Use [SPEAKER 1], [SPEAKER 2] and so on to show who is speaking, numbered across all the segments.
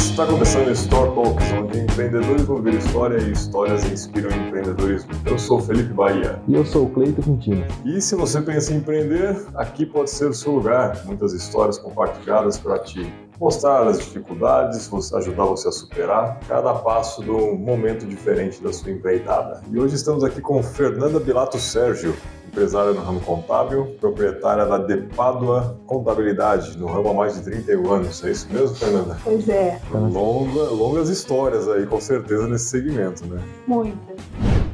[SPEAKER 1] Está começando o Store Talks, onde empreendedores vão ver história e histórias inspiram empreendedorismo. Eu sou o Felipe Bahia.
[SPEAKER 2] E eu sou o Cleito Quintino.
[SPEAKER 1] E se você pensa em empreender, aqui pode ser o seu lugar. Muitas histórias compartilhadas para te mostrar as dificuldades, ajudar você a superar cada passo de um momento diferente da sua empreitada. E hoje estamos aqui com Fernanda Bilato Sérgio, empresária no ramo contábil, proprietária da De Pádua Contabilidade, no ramo há mais de 31 anos. É isso mesmo, Fernanda?
[SPEAKER 3] Pois é.
[SPEAKER 1] Longas histórias aí, com certeza, nesse segmento, né?
[SPEAKER 3] Muitas.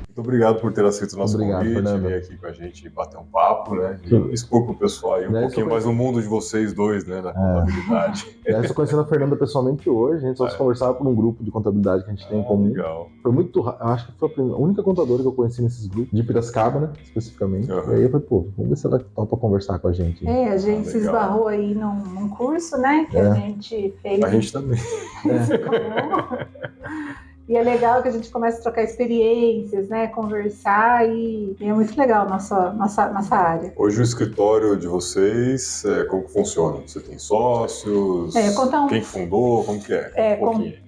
[SPEAKER 1] Muito obrigado por ter aceito o nosso convite,
[SPEAKER 2] Fernanda.
[SPEAKER 1] vir aqui com a gente bater um papo, né? E expor para o pessoal aí um pouquinho mais o mundo de vocês dois, né? Da contabilidade.
[SPEAKER 2] Eu estou conhecendo a Fernanda pessoalmente hoje, a gente só se conversava por um grupo de contabilidade que a gente tem em comum.
[SPEAKER 1] Legal.
[SPEAKER 2] Foi muito, eu acho que foi a única contadora que eu conheci nesses grupos, de Piracicaba, né, especificamente.
[SPEAKER 1] Uhum.
[SPEAKER 2] E aí eu falei, pô, vamos ver se ela topa conversar com a gente.
[SPEAKER 3] A gente se esbarrou aí num curso, né, que a gente fez.
[SPEAKER 1] A gente também.
[SPEAKER 3] E é legal que a gente começa a trocar experiências, né, conversar e é muito legal a nossa área.
[SPEAKER 1] Hoje o escritório de vocês, como que funciona? Você tem sócios? Quem fundou? Como que é?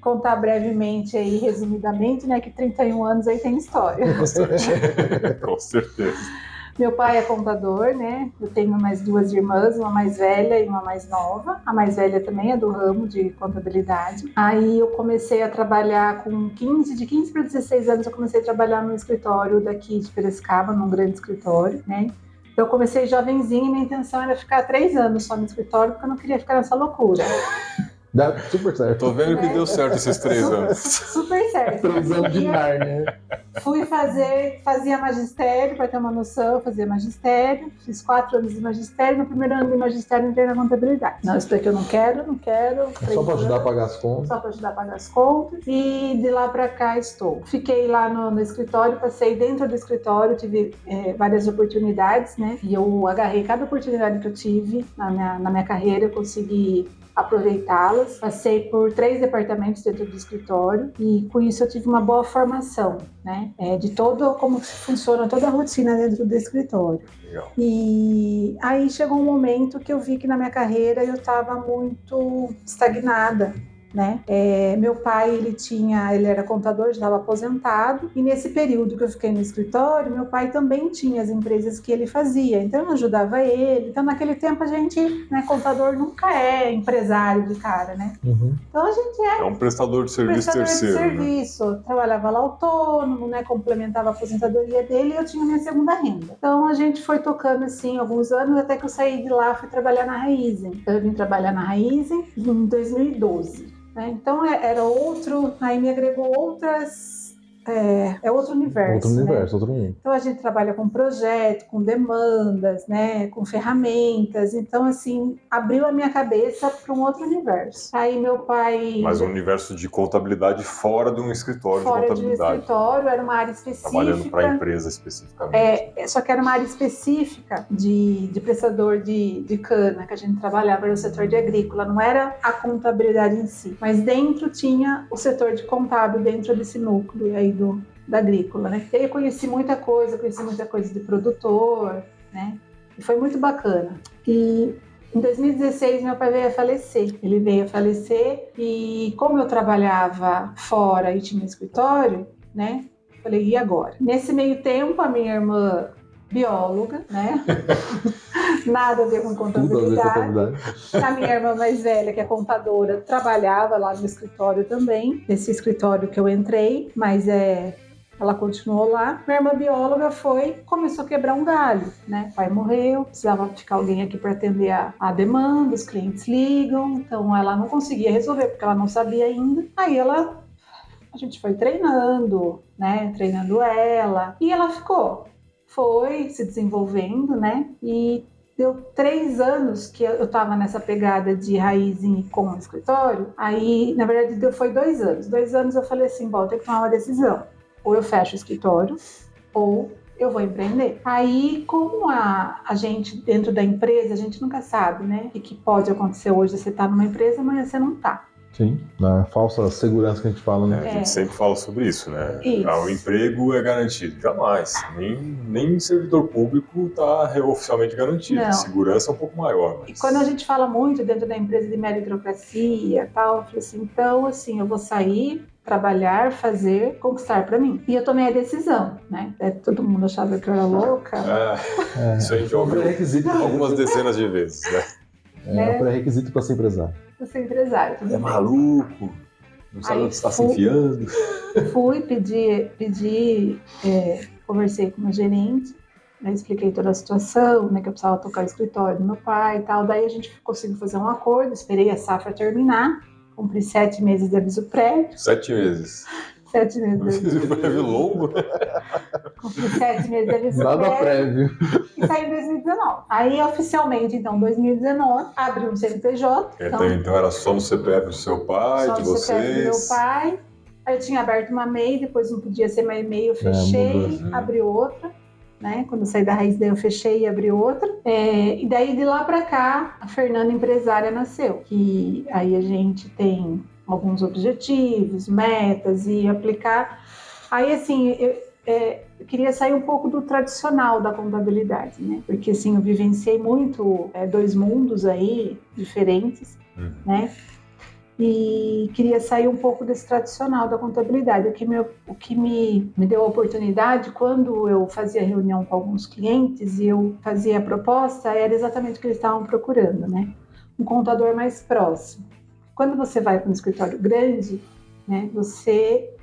[SPEAKER 3] Contar brevemente aí, resumidamente, né, que 31 anos aí tem história.
[SPEAKER 1] Bastante. Com certeza.
[SPEAKER 3] Meu pai é contador, né? Eu tenho mais duas irmãs, uma mais velha e uma mais nova. A mais velha também é do ramo de contabilidade. Aí eu comecei a trabalhar de 15 para 16 anos, eu comecei a trabalhar no escritório daqui de Piracicaba, num grande escritório, né? Então eu comecei jovenzinha e minha intenção era ficar 3 anos só no escritório, porque eu não queria ficar nessa loucura.
[SPEAKER 2] Dá super certo.
[SPEAKER 1] Tô vendo que deu certo esses 3 anos.
[SPEAKER 3] Super certo.
[SPEAKER 2] 3 anos de Nárnia.
[SPEAKER 3] Fui fazia magistério, para ter uma noção, eu fazia magistério, fiz 4 anos de magistério, no primeiro ano de magistério entrei na contabilidade. Não, isso daqui eu não quero.
[SPEAKER 2] Só para ajudar a pagar as contas.
[SPEAKER 3] Só para ajudar a pagar as contas, e de lá para cá estou. Fiquei lá no escritório, passei dentro do escritório, tive várias oportunidades, né, e eu agarrei cada oportunidade que eu tive na minha carreira, eu consegui aproveitá-las. Passei por 3 departamentos dentro do escritório e com isso eu tive uma boa formação, né? De como funciona toda a rotina dentro do escritório.
[SPEAKER 1] Legal.
[SPEAKER 3] E aí chegou um momento que eu vi que na minha carreira eu estava muito estagnada, né? Meu pai, ele era contador, já estava aposentado, e nesse período que eu fiquei no escritório, meu pai também tinha as empresas que ele fazia, então eu ajudava ele. Então naquele tempo a gente, né, contador nunca é empresário de cara, né?
[SPEAKER 2] Uhum.
[SPEAKER 3] Então a gente
[SPEAKER 1] é um prestador de serviço terceiro,
[SPEAKER 3] né? Trabalhava lá autônomo, né, complementava a aposentadoria dele e eu tinha minha segunda renda. Então a gente foi tocando assim alguns anos, até que eu saí de lá, fui trabalhar na Raizen. Então eu vim trabalhar na Raizen em 2012. Então era outro, aí me agregou outras, outro universo.
[SPEAKER 2] Outro mundo.
[SPEAKER 3] Então a gente trabalha com projeto, com demandas, né, com ferramentas, então assim, abriu a minha cabeça para um outro universo. Aí meu pai...
[SPEAKER 1] Mas um universo de contabilidade fora de um escritório de contabilidade.
[SPEAKER 3] Fora de um escritório, era uma área específica.
[SPEAKER 1] Trabalhando para a empresa especificamente.
[SPEAKER 3] Só que era uma área específica de prestador de cana, que a gente trabalhava no setor de agrícola, não era a contabilidade em si, mas dentro tinha o setor de contábil dentro desse núcleo aí da agrícola, né? E aí eu conheci muita coisa de produtor, né? E foi muito bacana. E em 2016 meu pai veio a falecer. Ele veio a falecer e como eu trabalhava fora e tinha um escritório, né? Falei, e agora? Nesse meio tempo, a minha irmã, bióloga, né? Nada a ver com contabilidade. A minha irmã mais velha, que é contadora, trabalhava lá no escritório também, nesse escritório que eu entrei, mas ela continuou lá. Minha irmã bióloga começou a quebrar um galho, né? O pai morreu, precisava ficar alguém aqui para atender a demanda, os clientes ligam, então ela não conseguia resolver, porque ela não sabia ainda. Aí a gente foi treinando, né? Treinando ela, e ela foi se desenvolvendo, né? E deu 3 anos que eu estava nessa pegada de Raizen com o escritório. Aí, na verdade, foi 2 anos. 2 anos eu falei assim, bom, eu tenho que tomar uma decisão. Ou eu fecho o escritório, ou eu vou empreender. Aí, como a gente, dentro da empresa, a gente nunca sabe, né? O que pode acontecer hoje, você tá numa empresa, amanhã você não tá.
[SPEAKER 2] Sim, na falsa segurança que a gente fala, né?
[SPEAKER 1] A gente sempre fala sobre isso, né?
[SPEAKER 3] Isso.
[SPEAKER 1] O emprego é garantido. Jamais. Nem servidor público está oficialmente garantido.
[SPEAKER 3] Não.
[SPEAKER 1] Segurança é um pouco maior. Mas...
[SPEAKER 3] E quando a gente fala muito dentro da empresa de meritocracia e tal, eu falei assim, então, assim, eu vou sair, trabalhar, fazer, conquistar para mim. E eu tomei a decisão, né? Todo mundo achava que eu era louca.
[SPEAKER 1] Isso a gente ouviu algumas dezenas de vezes, né?
[SPEAKER 2] É um pré-requisito para ser empresário.
[SPEAKER 3] Para ser empresário.
[SPEAKER 1] É maluco, não sabe onde está se enfiando.
[SPEAKER 3] Fui, conversei com o meu gerente, né, expliquei toda a situação, né, que eu precisava tocar o escritório do meu pai e tal. Daí a gente conseguiu fazer um acordo, esperei a safra terminar, cumpri 7 meses de aviso prévio.
[SPEAKER 1] 7 meses.
[SPEAKER 3] 7 meses de aviso
[SPEAKER 1] prévio longo?
[SPEAKER 3] Cumpri 7 meses de aviso
[SPEAKER 2] Nada prévio.
[SPEAKER 3] E saí em 2019. Aí, oficialmente, então, 2019, abri um CNPJ.
[SPEAKER 1] Então era só no CPF do seu pai,
[SPEAKER 3] só
[SPEAKER 1] de
[SPEAKER 3] no
[SPEAKER 1] vocês?
[SPEAKER 3] CPF do meu pai. Aí eu tinha aberto uma MEI, depois não podia ser mais MEI, eu fechei, abri outra. Né? Quando eu saí da Raiz, daí eu fechei e abri outra. E daí, de lá para cá, a Fernanda Empresária nasceu. Que aí a gente tem alguns objetivos, metas e aplicar. Aí, assim, eu queria sair um pouco do tradicional da contabilidade, né? Porque, assim, eu vivenciei muito 2 mundos aí diferentes, né? E queria sair um pouco desse tradicional da contabilidade. O que me deu a oportunidade, quando eu fazia reunião com alguns clientes e eu fazia a proposta, era exatamente o que eles estavam procurando, né? Um contador mais próximo. Quando você vai para um escritório grande, né, você...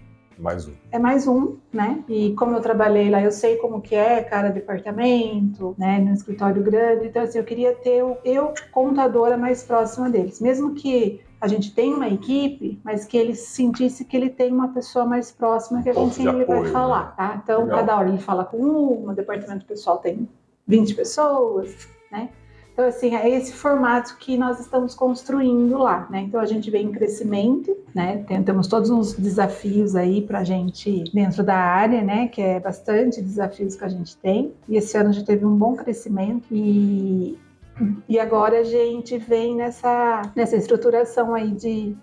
[SPEAKER 3] É mais um, né? E como eu trabalhei lá, eu sei como que é cada departamento, né? No escritório grande. Então, assim, eu queria ter eu contadora mais próxima deles. Mesmo que a gente tenha uma equipe, mas que ele sentisse que ele tem uma pessoa mais próxima que a gente sempre vai falar, tá? Então, legal. Cada hora ele fala com o departamento pessoal tem 20 pessoas, né? Então, assim, é esse formato que nós estamos construindo lá, né? Então, a gente vem em crescimento, né? Temos todos uns desafios aí pra gente dentro da área, né? Que é bastante desafios que a gente tem. E esse ano a gente teve um bom crescimento e agora a gente vem nessa estruturação aí de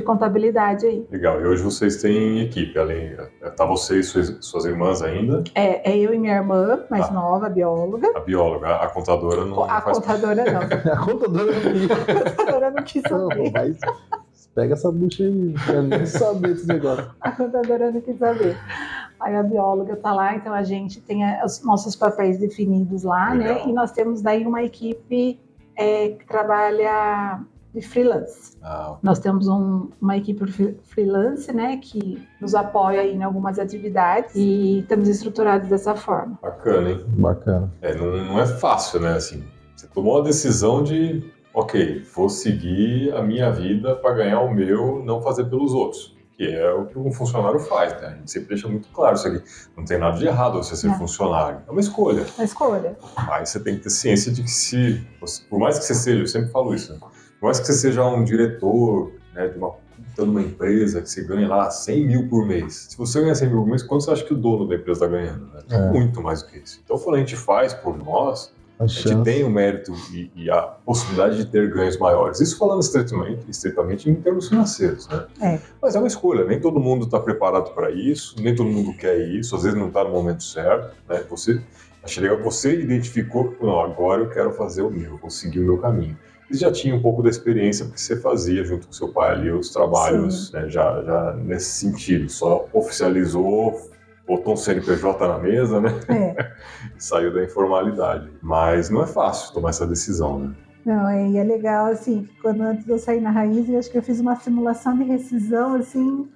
[SPEAKER 3] contabilidade aí.
[SPEAKER 1] Legal. E hoje vocês têm equipe, além... Tá você e suas irmãs ainda?
[SPEAKER 3] É eu e minha irmã, mais nova, a bióloga.
[SPEAKER 1] A bióloga. A contadora não faz...
[SPEAKER 3] Contadora não.
[SPEAKER 2] A contadora não quis.
[SPEAKER 3] A contadora não quis saber.
[SPEAKER 2] Mas pega essa bucha aí, não quero nem saber desse negócio.
[SPEAKER 3] A contadora não quis saber. Aí a bióloga tá lá, então a gente tem os nossos papéis definidos lá, legal. Né? E nós temos daí uma equipe que trabalha de freelance. Nós temos uma equipe freelance, né, que nos apoia aí em algumas atividades e estamos estruturados dessa forma.
[SPEAKER 1] Bacana, hein?
[SPEAKER 2] Bacana.
[SPEAKER 1] Não é fácil, né? Assim, você tomou a decisão de, ok, vou seguir a minha vida para ganhar o meu, não fazer pelos outros. Que é o que um funcionário faz, né? A gente sempre deixa muito claro isso aqui. Não tem nada de errado você ser funcionário. É uma escolha.
[SPEAKER 3] Uma escolha.
[SPEAKER 1] Mas você tem que ter ciência de que por mais que você seja, eu sempre falo isso, né? Por mais que você seja um diretor, né, de uma empresa que você ganha lá 100 mil por mês. Se você ganha 100 mil por mês, quanto você acha que o dono da empresa está ganhando? Né? Muito mais do que isso. Então, quando a gente faz por nós, a gente tem o mérito e a possibilidade de ter ganhos maiores. Isso falando estritamente em termos financeiros, né? Mas é uma escolha. Nem todo mundo está preparado para isso, nem todo mundo quer isso. Às vezes não está no momento certo, né? Achei legal que você identificou que, não, agora eu quero fazer o meu, vou seguir o meu caminho. Você já tinha um pouco da experiência, porque você fazia junto com seu pai ali os trabalhos, né, já nesse sentido, só oficializou, botou um CNPJ na mesa, né? E saiu da informalidade. Mas não é fácil tomar essa decisão, né?
[SPEAKER 3] Não, e é legal, assim, quando antes de eu sair na Raiz, eu acho que eu fiz uma simulação de rescisão, assim...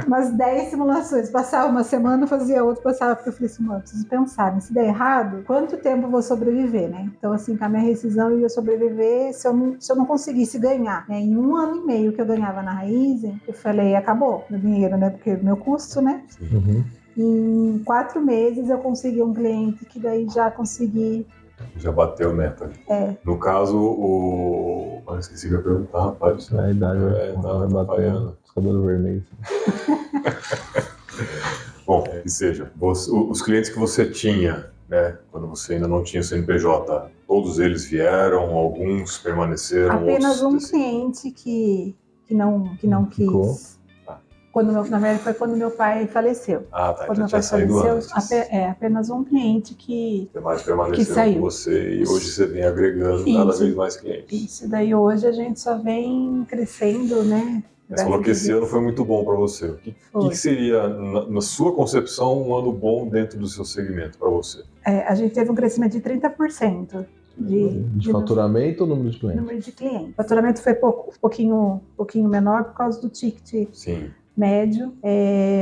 [SPEAKER 3] umas 10 simulações, passava uma semana, fazia outra, passava, porque eu falei assim, mano, preciso pensar, né? Se der errado, quanto tempo eu vou sobreviver, né? Então, assim, com a minha rescisão eu ia sobreviver se eu não conseguisse ganhar, né? Em 1 ano e meio que eu ganhava na Raiz, eu falei, acabou meu dinheiro, né? Porque meu custo, né?
[SPEAKER 2] Uhum.
[SPEAKER 3] Em 4 meses eu consegui um cliente que daí já consegui...
[SPEAKER 1] Já bateu meta. No caso, eu esqueci de perguntar, rapaz.
[SPEAKER 2] A idade
[SPEAKER 1] tá batendo.
[SPEAKER 2] Cabelo vermelho.
[SPEAKER 1] Bom, que seja, os clientes que você tinha, né, quando você ainda não tinha o CNPJ, Todos eles vieram, alguns permaneceram,
[SPEAKER 3] Apenas um
[SPEAKER 1] outros...
[SPEAKER 3] cliente que não
[SPEAKER 2] Ficou.
[SPEAKER 3] quis. Na verdade, foi quando meu pai faleceu.
[SPEAKER 1] Ah, tá.
[SPEAKER 3] Quando
[SPEAKER 1] Já
[SPEAKER 3] meu
[SPEAKER 1] tinha
[SPEAKER 3] pai
[SPEAKER 1] saído
[SPEAKER 3] faleceu,
[SPEAKER 1] antes.
[SPEAKER 3] apenas um cliente que
[SPEAKER 1] Mais
[SPEAKER 3] que
[SPEAKER 1] permaneceram
[SPEAKER 3] saiu.
[SPEAKER 1] com você e hoje você vem agregando cada
[SPEAKER 3] Isso.
[SPEAKER 1] vez mais clientes.
[SPEAKER 3] Isso daí hoje a gente só vem crescendo, né?
[SPEAKER 1] Você falou que esse ano foi muito bom para você. O que seria, na sua concepção, um ano bom dentro do seu segmento para você?
[SPEAKER 3] A gente teve um crescimento de 30%
[SPEAKER 2] De faturamento ou número de clientes?
[SPEAKER 3] número de clientes. O faturamento foi um pouquinho menor por causa do ticket
[SPEAKER 1] Sim.
[SPEAKER 3] médio,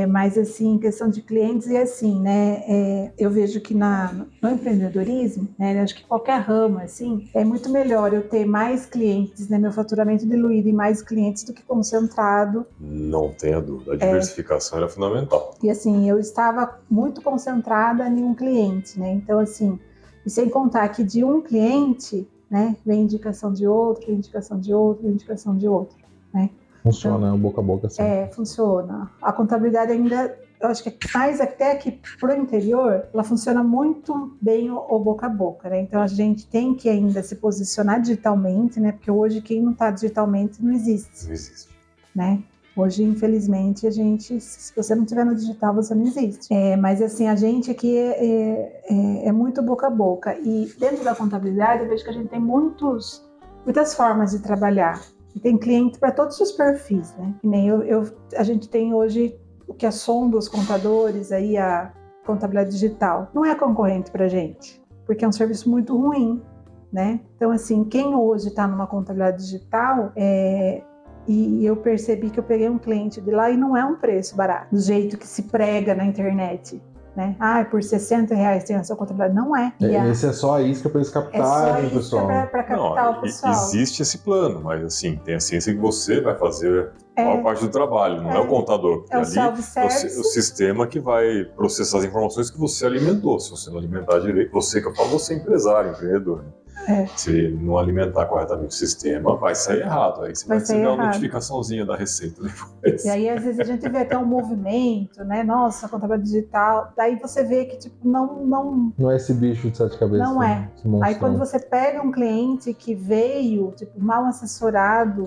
[SPEAKER 3] mas assim, questão de clientes e assim, né, eu vejo que no empreendedorismo, né, acho que qualquer ramo, assim, é muito melhor eu ter mais clientes, né, meu faturamento diluído em mais clientes do que concentrado.
[SPEAKER 1] Não tenha dúvida, a diversificação era fundamental.
[SPEAKER 3] E assim, eu estava muito concentrada em um cliente, né, então assim, e sem contar que de um cliente, né, vem indicação de outro, indicação de outro, indicação de outro, né.
[SPEAKER 2] Funciona, então, boca a boca assim.
[SPEAKER 3] Funciona. A contabilidade ainda, eu acho que mais até aqui pro interior, ela funciona muito bem o boca a boca, né? Então a gente tem que ainda se posicionar digitalmente, né? Porque hoje quem não está digitalmente não existe.
[SPEAKER 1] Não existe.
[SPEAKER 3] Né? Hoje, infelizmente, se você não tiver no digital, você não existe. Mas assim, a gente aqui é muito boca a boca. E dentro da contabilidade, eu vejo que a gente tem muitas formas de trabalhar. E tem cliente para todos os perfis, né? Que nem a gente tem hoje o que assombra os contadores, aí a contabilidade digital. Não é concorrente para a gente, porque é um serviço muito ruim, né? Então, assim, quem hoje está numa contabilidade digital, e eu percebi que eu peguei um cliente de lá e não é um preço barato, do jeito que se prega na internet. Né? Por R$60 tem a sua contabilidade. Não é.
[SPEAKER 2] Esse é só a isca para eles captarem, pessoal.
[SPEAKER 3] É só isca para captar o pessoal.
[SPEAKER 1] Existe esse plano, mas assim, tem a ciência que você vai fazer a maior parte do trabalho, não é o contador.
[SPEAKER 3] É o
[SPEAKER 1] ali
[SPEAKER 3] self-service.
[SPEAKER 1] o sistema que vai processar as informações que você alimentou. Se você não alimentar direito, você que eu falo, você é empresário, empreendedor. Se não alimentar corretamente o sistema, vai sair errado. Aí você vai receber uma notificaçãozinha da Receita depois.
[SPEAKER 3] E aí, às vezes, a gente vê até um movimento, né? Nossa, contabilidade digital. Daí você vê que, tipo, não
[SPEAKER 2] é esse bicho de 7 cabeças.
[SPEAKER 3] Não é. Aí, quando você pega um cliente que veio, tipo, mal assessorado,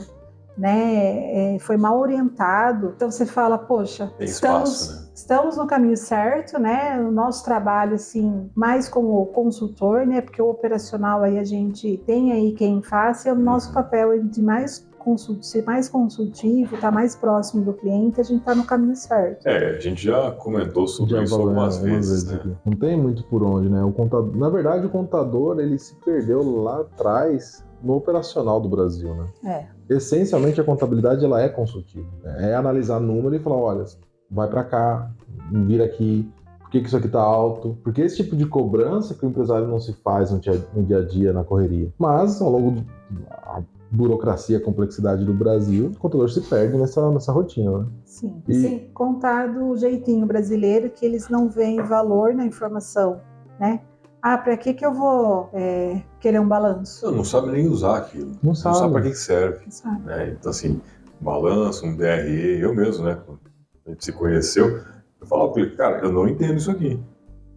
[SPEAKER 3] né? Foi mal orientado. Então, você fala, poxa, estamos no caminho certo, né? O nosso trabalho, assim, mais como consultor, né? Porque o operacional aí a gente tem aí quem faça, e o nosso papel é de ser mais consultivo, estar mais próximo do cliente, a gente está no caminho certo.
[SPEAKER 1] A gente já comentou sobre isso algumas vezes, né?
[SPEAKER 2] Não tem muito por onde, né? Na verdade, o contador, ele se perdeu lá atrás no operacional do Brasil, né? Essencialmente, a contabilidade, ela é consultiva. É analisar número e falar, olha, vai para cá, vira aqui, por que isso aqui tá alto? Porque esse tipo de cobrança que o empresário não se faz no dia a dia, na correria. Mas, ao longo da burocracia, a complexidade do Brasil, o contador se perde nessa rotina, né?
[SPEAKER 3] Sim, sem contar do jeitinho brasileiro, que eles não veem valor na informação, né? Para que eu vou querer um balanço?
[SPEAKER 1] Não sabe nem usar aquilo. Não sabe para que serve. Né? Então, assim, balanço, um DRE, eu mesmo, né? Quando a gente se conheceu, eu falava para ele, cara, eu não entendo isso aqui.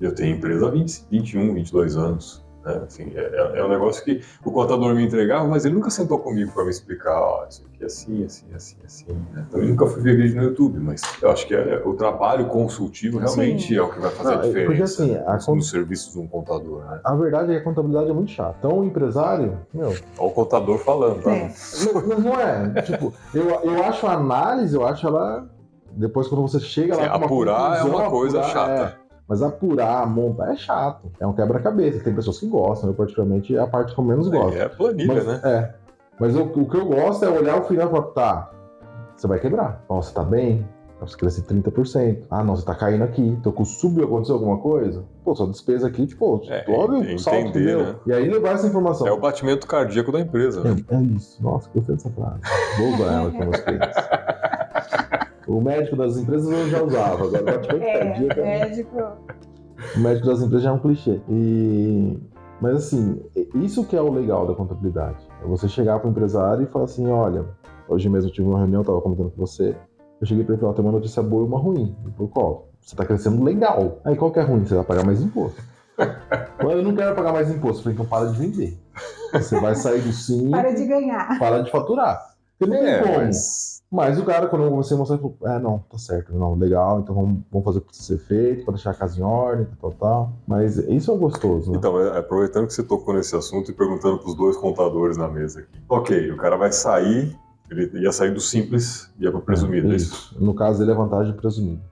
[SPEAKER 1] Eu tenho empresa há 21, 22 anos. Né? Assim, é um negócio que o contador me entregava, mas ele nunca sentou comigo para me explicar, isso aqui é assim, assim, assim, assim. Né? Também nunca fui ver vídeo no YouTube, mas eu acho que o trabalho consultivo realmente é o que vai fazer a diferença.
[SPEAKER 2] Porque, assim,
[SPEAKER 1] no serviço de um contador. Né?
[SPEAKER 2] A verdade é que a contabilidade é muito chata. Então, o empresário,
[SPEAKER 1] Olha o contador falando, tá?
[SPEAKER 2] Não é. Tipo, eu acho a análise, ela... Depois, quando você chega lá com uma
[SPEAKER 1] apurar
[SPEAKER 2] conclusão,
[SPEAKER 1] é uma coisa chata.
[SPEAKER 2] Mas apurar, montar é chato. É um quebra-cabeça. Tem pessoas que gostam. Eu, particularmente, é a parte que eu menos gosto.
[SPEAKER 1] É planilha, né?
[SPEAKER 2] Mas o que eu gosto é olhar o final e falar, tá, você vai quebrar. Você tá bem? Você cresce 30%. Não, você tá caindo aqui. Então, com o subiu, aconteceu alguma coisa? Sua despesa aqui, olha o salto que deu. Né? E aí levar essa informação.
[SPEAKER 1] É o batimento cardíaco da empresa. Né?
[SPEAKER 2] É isso. Nossa, que gostei dessa frase. Vou usar ela com meus clientes. O médico das empresas eu já usava, agora o batimento cardíaco. O médico das empresas já é um clichê. Mas assim, isso que é o legal da contabilidade. É você chegar para o empresário e falar assim, olha, hoje mesmo eu tive uma reunião, estava comentando com você, eu cheguei para ele e falei, tem uma notícia boa e uma ruim. Ele falou, qual? Você está crescendo legal. Aí qual que é ruim? Você vai pagar mais imposto. Eu não quero pagar mais imposto. Eu falei, então para de vender. Você vai sair do simples.
[SPEAKER 3] Para de ganhar.
[SPEAKER 2] Para de faturar. Porque não tem como.
[SPEAKER 1] Mas
[SPEAKER 2] Mas o cara, quando você mostrar, ele falou, não, tá certo, não, legal, então vamos fazer o que precisa ser feito, para deixar a casa em ordem, tal. Mas isso é gostoso, né?
[SPEAKER 1] então, aproveitando que você tocou nesse assunto e perguntando para os dois contadores na mesa aqui. Ok, o cara vai sair, ele ia sair do simples e ia para o presumido, é isso?
[SPEAKER 2] No caso dele é vantagem presumida.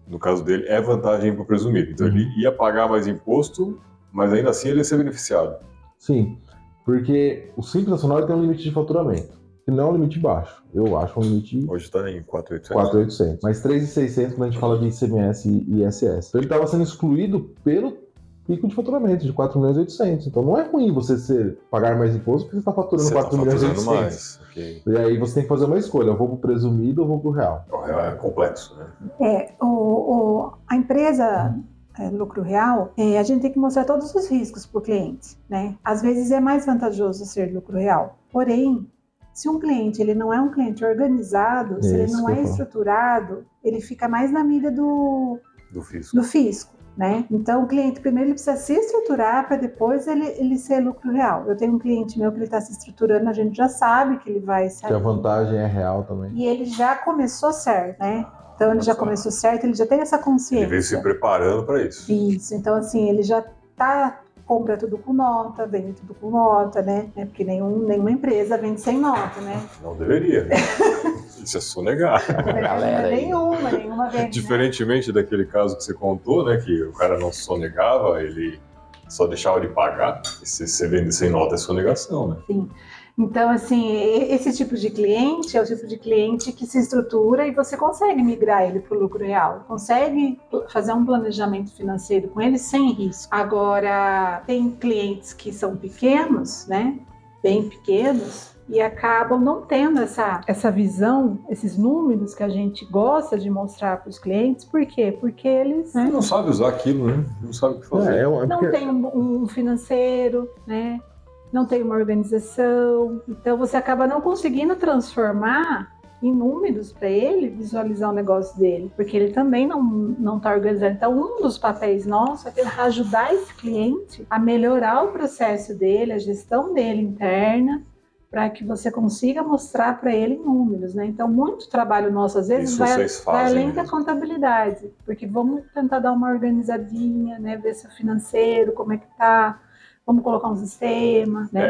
[SPEAKER 1] No caso dele, é vantagem para o presumido. Então, ele ia pagar mais imposto, mas ainda assim ele ia ser beneficiado.
[SPEAKER 2] Sim, porque o Simples Nacional tem um limite de faturamento, que não é um limite baixo. Eu acho um limite...
[SPEAKER 1] Hoje está em 4.800.
[SPEAKER 2] 4.800. Mas 3.600 quando a gente fala de ICMS e ISS. Então ele estava sendo excluído pelo pico de faturamento de 4.800.000. Então não é ruim você pagar mais imposto porque você está faturando 4.800.000.
[SPEAKER 1] Mais. Okay.
[SPEAKER 2] E aí você tem que fazer uma escolha. Eu vou pro presumido ou vou pro real?
[SPEAKER 1] O real é complexo, né?
[SPEAKER 3] A empresa... lucro real, a gente tem que mostrar todos os riscos para o cliente, né? Às vezes é mais vantajoso ser lucro real. Porém, se um cliente ele não é um cliente organizado, se ele não é estruturado, ele fica mais na mira do fisco, né? Então, o cliente primeiro ele precisa se estruturar para depois ele ser lucro real. Eu tenho um cliente meu que ele está se estruturando, a gente já sabe que ele vai sair.
[SPEAKER 2] Que a vantagem é real também.
[SPEAKER 3] E ele já começou certo, né? Então ele já começou certo, ele já tem essa consciência.
[SPEAKER 1] Ele veio se preparando para isso.
[SPEAKER 3] Isso, então assim, ele já compra tudo com nota, vende tudo com nota, né? Porque nenhuma empresa vende sem nota, né?
[SPEAKER 1] Não deveria, né? Isso é sonegar.
[SPEAKER 2] Galera aí.
[SPEAKER 3] Nenhuma vende.
[SPEAKER 1] Diferentemente daquele caso que você contou, né? Que o cara não sonegava, ele só deixava de pagar. E se você vende sem nota é sonegação, né?
[SPEAKER 3] Sim. Então, assim, esse tipo de cliente é o tipo de cliente que se estrutura e você consegue migrar ele para o lucro real. Consegue fazer um planejamento financeiro com ele sem risco. Agora, tem clientes que são pequenos, né? Bem pequenos, e acabam não tendo essa visão, esses números que a gente gosta de mostrar para os clientes. Por quê? Porque eles...
[SPEAKER 1] Né? Não sabem usar aquilo, né? Não sabem o que fazer.
[SPEAKER 3] Não tem um financeiro, né? Não tem uma organização, então você acaba não conseguindo transformar em números para ele visualizar o negócio dele, porque ele também não está organizado. Então, um dos papéis nossos é tentar ajudar esse cliente a melhorar o processo dele, a gestão dele interna, para que você consiga mostrar para ele números, né? Então, muito trabalho nosso, às vezes, vai além da contabilidade, porque vamos tentar dar uma organizadinha, né? Ver se o financeiro, como é que tá. Vamos colocar um sistema, né?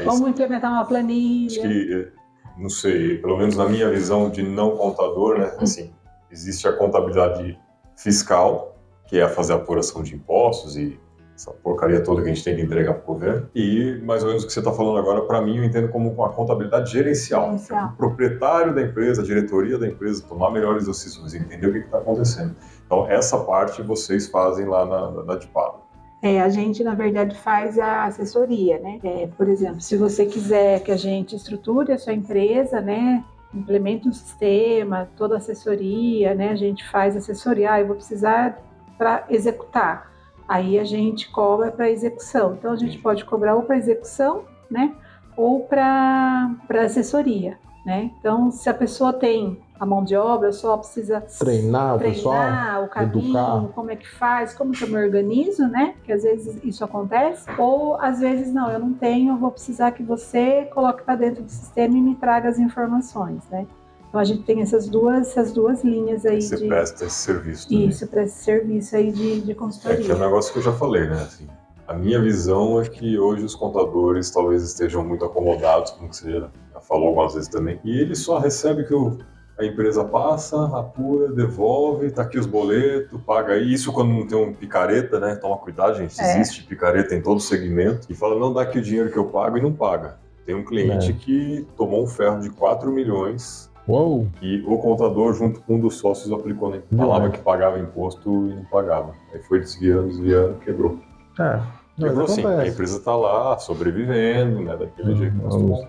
[SPEAKER 3] Vamos implementar uma planilha.
[SPEAKER 1] Acho que, não sei, pelo menos na minha visão de não contador, né? Assim, existe a contabilidade fiscal, que é fazer a apuração de impostos e essa porcaria toda que a gente tem de entregar para o governo. E mais ou menos o que você está falando agora, para mim, eu entendo como uma contabilidade gerencial. O proprietário da empresa, a diretoria da empresa, tomar melhores decisões, entender o que está acontecendo. Então, essa parte vocês fazem lá na DIPADO.
[SPEAKER 3] A gente, na verdade, faz a assessoria, né? Por exemplo, se você quiser que a gente estruture a sua empresa, né? Implemente um sistema, toda a assessoria, né? A gente faz assessoria, eu vou precisar para executar. Aí a gente cobra para execução. Então, a gente pode cobrar ou para execução, né? Ou para assessoria, né? Então, se a pessoa tem a mão de obra, só precisa
[SPEAKER 2] treinar o pessoal,
[SPEAKER 3] o caminho,
[SPEAKER 2] educar.
[SPEAKER 3] como é que faz, como que eu me organizo, né? Que às vezes isso acontece. Ou às vezes não, eu não tenho, eu vou precisar que você coloque para dentro do sistema e me traga as informações, né? Então a gente tem essas duas linhas aí.
[SPEAKER 1] Você presta esse serviço também.
[SPEAKER 3] Isso, presta esse serviço aí de consultoria.
[SPEAKER 1] Que é um negócio que eu já falei, né? Assim, a minha visão é que hoje os contadores talvez estejam muito acomodados, como você já falou algumas vezes também, e eles só recebem que a empresa passa, apura, devolve, tá aqui os boletos, paga isso quando não tem um picareta, né? Toma cuidado, gente, existe picareta em todo segmento, e fala, não, dá aqui o dinheiro que eu pago e não paga. Tem um cliente que tomou um ferro de 4 milhões
[SPEAKER 2] Uou.
[SPEAKER 1] E o contador, junto com um dos sócios, aplicou, né? Falava que pagava imposto e não pagava. Aí foi desviando, quebrou. Quebrou sim, a empresa está lá, sobrevivendo, né, daquele jeito.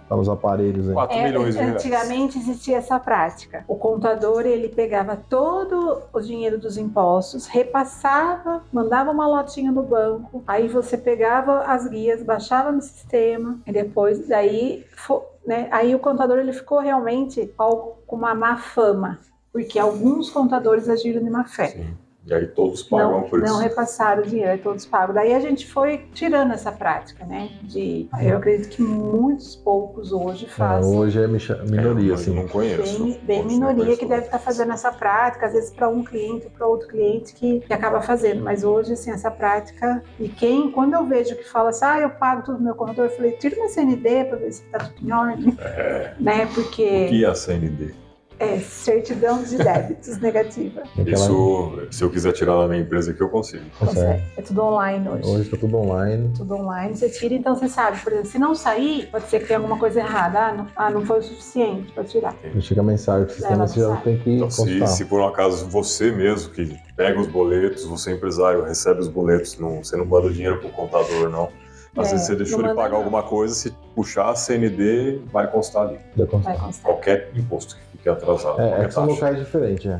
[SPEAKER 2] Tá nos aparelhos aí.
[SPEAKER 1] 4 milhões de reais.
[SPEAKER 3] Antigamente existia essa prática. O contador, ele pegava todo o dinheiro dos impostos, repassava, mandava uma lotinha no banco, aí você pegava as guias, baixava no sistema, e depois, daí, né, aí o contador, ele ficou realmente com uma má fama, porque alguns contadores agiram de má fé.
[SPEAKER 1] Sim. E aí todos pagam por isso.
[SPEAKER 3] Não repassaram o dinheiro, todos pagam. Daí a gente foi tirando essa prática, né? Eu acredito que muitos poucos hoje fazem.
[SPEAKER 2] Hoje é minoria,
[SPEAKER 1] assim. Não conheço.
[SPEAKER 3] Bem minoria que deve estar fazendo essa prática, às vezes para um cliente ou para outro cliente que acaba fazendo. Mas hoje, assim, essa prática. E quando eu vejo que fala assim, eu pago tudo no meu contador, eu falei, tira uma CND para ver se está tudo em ordem. Né? Porque.
[SPEAKER 1] O que é a CND?
[SPEAKER 3] Certidão de débitos negativa.
[SPEAKER 1] Isso, se eu quiser tirar da minha empresa aqui, eu consigo.
[SPEAKER 3] Consegue. É tudo online hoje.
[SPEAKER 2] Hoje está tudo online.
[SPEAKER 3] Tudo online, você tira, então você sabe, por exemplo, se não sair, pode ser que tenha alguma coisa errada. Não foi o suficiente para tirar.
[SPEAKER 2] Chega a mensagem do sistema, você já tem que
[SPEAKER 1] então, se por um acaso você mesmo que pega os boletos, você empresário, recebe os boletos, você não manda o dinheiro pro contador, não. Às vezes você deixou ele pagar alguma coisa, se puxar a CND, vai constar ali.
[SPEAKER 3] Vai constar.
[SPEAKER 1] Qualquer imposto que fique atrasado.
[SPEAKER 2] Que são locais diferentes,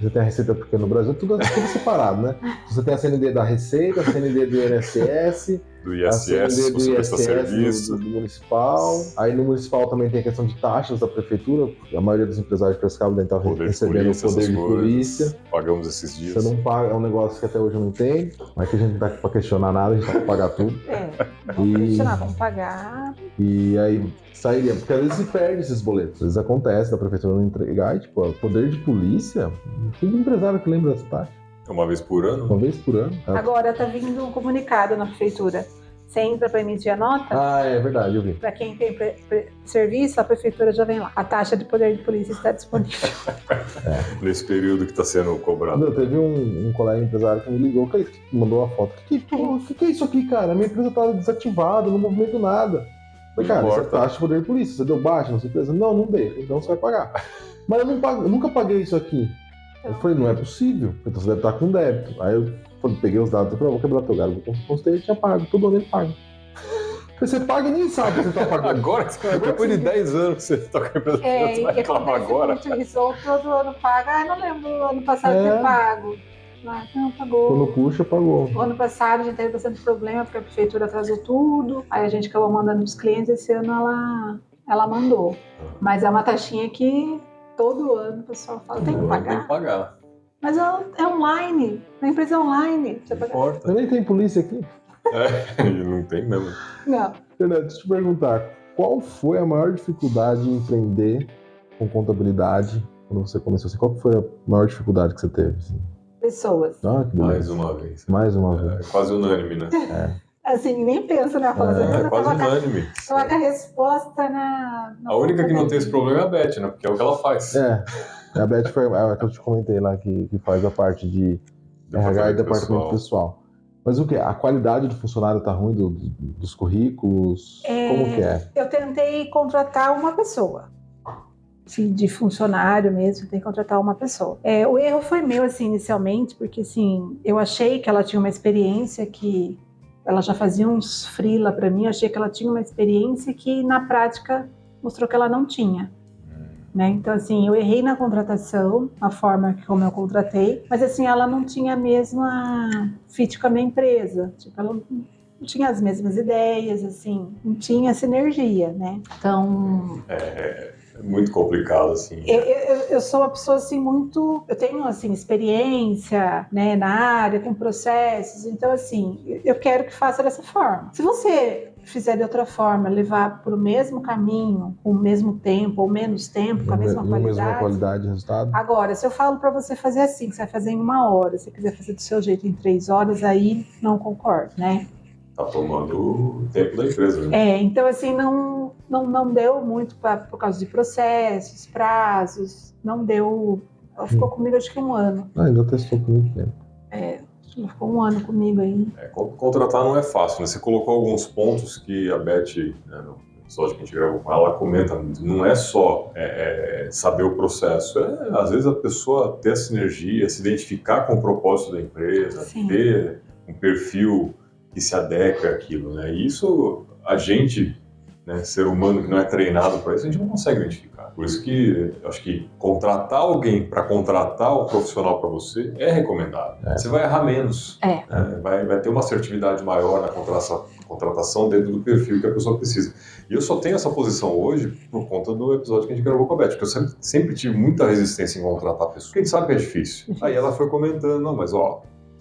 [SPEAKER 2] Você tem a Receita, porque no Brasil tudo separado, né? Você tem a CND da Receita, a CND do INSS,
[SPEAKER 1] do ISS, você presta serviço.
[SPEAKER 2] Do municipal. Aí no municipal também tem a questão de taxas da prefeitura. A maioria dos empresários pescavam devem estar recebendo o poder de polícia.
[SPEAKER 1] Pagamos esses dias.
[SPEAKER 2] Você não paga, é um negócio que até hoje não tem. Mas que a gente não tá aqui pra questionar nada, a gente tá pra pagar tudo.
[SPEAKER 3] Vamos questionar, vamos pagar.
[SPEAKER 2] E aí sairia, porque às vezes se perde esses boletos. Às vezes acontece da prefeitura não entregar e, poder de polícia, tem empresário que lembra dessa taxa.
[SPEAKER 1] Uma vez por ano?
[SPEAKER 2] Uma vez por ano.
[SPEAKER 3] Agora tá vindo um comunicado na prefeitura. Você entra para emitir a nota?
[SPEAKER 2] É verdade, eu vi.
[SPEAKER 3] Para quem tem serviço, a prefeitura já vem lá. A taxa de poder de polícia está disponível.
[SPEAKER 1] Nesse período que está sendo cobrado.
[SPEAKER 2] Teve um colega empresário que me ligou, que mandou uma foto. O que é isso aqui, cara? Minha empresa tá desativada, não movimento nada. Falei, cara, essa taxa de poder de polícia, você deu baixa na sua empresa? Não dei, então você vai pagar. Mas eu nunca paguei isso aqui. Eu falei, não é possível, então você deve estar com débito. Aí eu peguei os dados e falei, vou quebrar teu galho. Eu postei, tinha pago, todo ano ele paga. Você paga e nem sabe que você está pagando.
[SPEAKER 1] Agora, depois de 10 anos que você está com a empresa, você vai reclamar agora.
[SPEAKER 3] Isso, ou todo ano paga, não lembro do ano passado ter pago. Não, pagou.
[SPEAKER 2] Quando puxa, pagou.
[SPEAKER 3] O ano passado a gente teve bastante problema, porque a prefeitura atrasou tudo, aí a gente acabou mandando para os clientes, esse ano ela mandou. Mas é uma taxinha que todo ano o pessoal fala, tem que pagar.
[SPEAKER 1] Tem que pagar.
[SPEAKER 3] Mas é online, a empresa é online. Você paga.
[SPEAKER 2] Eu nem tem polícia aqui.
[SPEAKER 1] Não tem mesmo.
[SPEAKER 3] Não.
[SPEAKER 2] Fernando, deixa eu te perguntar, qual foi a maior dificuldade em empreender com contabilidade quando você começou? Assim, qual foi a maior dificuldade que você teve? Assim?
[SPEAKER 3] Pessoas.
[SPEAKER 2] Que
[SPEAKER 1] mais uma vez.
[SPEAKER 2] Mais uma vez.
[SPEAKER 1] É quase unânime, né?
[SPEAKER 3] Assim, nem pensa, né?
[SPEAKER 1] É quase unânime.
[SPEAKER 3] Coloca a resposta na
[SPEAKER 1] A única que não tem esse problema é a Beth, né? Porque é o que ela faz.
[SPEAKER 2] A Beth foi a que eu te comentei lá, que faz a parte de RH e departamento pessoal. Mas o que? A qualidade do funcionário tá ruim dos currículos? Como que é?
[SPEAKER 3] Eu tentei contratar uma pessoa. De funcionário mesmo, tem que contratar uma pessoa. O erro foi meu, assim, inicialmente, porque, assim, eu achei que ela tinha uma experiência que... Ela já fazia uns freela para mim, eu achei que ela tinha uma experiência que, na prática, mostrou que ela não tinha. Né? Então, assim, eu errei na contratação, a forma como eu contratei, mas, assim, ela não tinha a mesma fit com a minha empresa. Tipo, ela não tinha as mesmas ideias, assim, não tinha sinergia, né? Então...
[SPEAKER 1] É muito complicado, assim.
[SPEAKER 3] Eu sou uma pessoa, assim, muito... Eu tenho, assim, experiência, né, na área, com processos. Então, assim, eu quero que faça dessa forma. Se você fizer de outra forma, levar para o mesmo caminho, com o mesmo tempo ou menos tempo, com a mesma qualidade...
[SPEAKER 2] de resultado.
[SPEAKER 3] Agora, se eu falo para você fazer assim, que você vai fazer em 1 hora, se você quiser fazer do seu jeito em 3 horas, aí não concordo, né?
[SPEAKER 1] Tá tomando o tempo da empresa, né?
[SPEAKER 3] Então, assim, não deu muito por causa de processos, prazos, não deu... Ela ficou comigo, acho que 1 ano.
[SPEAKER 2] Ainda testou por muito tempo.
[SPEAKER 3] Ela ficou 1 ano comigo aí.
[SPEAKER 1] Contratar não é fácil, né? Você colocou alguns pontos que a Beth, né, no episódio que a gente gravou com ela comenta, não é só saber o processo, às vezes a pessoa ter a sinergia, se identificar com o propósito da empresa,
[SPEAKER 3] Sim.
[SPEAKER 1] ter um perfil que se adequa àquilo, né? E isso a gente né? Ser humano que não é treinado para isso, a gente não consegue identificar. Por isso que eu acho que contratar alguém para contratar o profissional para você é recomendado. Você vai errar menos. Vai ter uma assertividade maior na contratação dentro do perfil que a pessoa precisa. E eu só tenho essa posição hoje por conta do episódio que a gente gravou com a Beth, porque eu sempre tive muita resistência em contratar pessoas. Porque a gente sabe que é difícil. Aí ela foi comentando, não, mas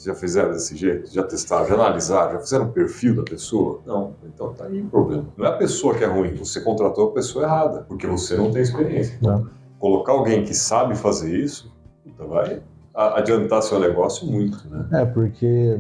[SPEAKER 1] já fizeram desse jeito? Já testaram? Já analisaram? Já fizeram um perfil da pessoa? Não. Então tá aí o problema. Não é a pessoa que é ruim, você contratou a pessoa errada, porque você não tem experiência. Então, colocar alguém que sabe fazer isso, vai adiantar seu negócio muito, né?
[SPEAKER 2] Porque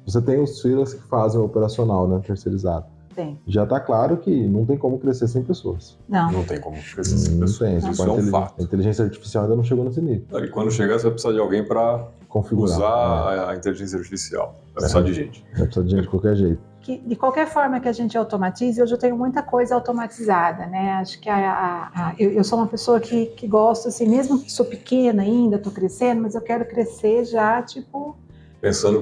[SPEAKER 2] você tem os freelas que fazem o operacional, né, terceirizado.
[SPEAKER 3] Tem.
[SPEAKER 2] Já tá claro que não tem como crescer sem pessoas.
[SPEAKER 1] Não tem como crescer sem pessoas.
[SPEAKER 2] Tem.
[SPEAKER 1] Isso é um fato.
[SPEAKER 2] A inteligência artificial ainda não chegou nesse nível.
[SPEAKER 1] E quando chegar, você vai precisar de alguém para
[SPEAKER 2] configurar,
[SPEAKER 1] usar a inteligência artificial. Vai precisar de gente.
[SPEAKER 2] Vai precisar de gente de qualquer jeito.
[SPEAKER 3] De qualquer forma que a gente automatize, hoje eu tenho muita coisa automatizada, né? Acho que eu sou uma pessoa que gosto, assim, mesmo que sou pequena ainda, estou crescendo, mas eu quero crescer já, tipo...
[SPEAKER 1] Pensando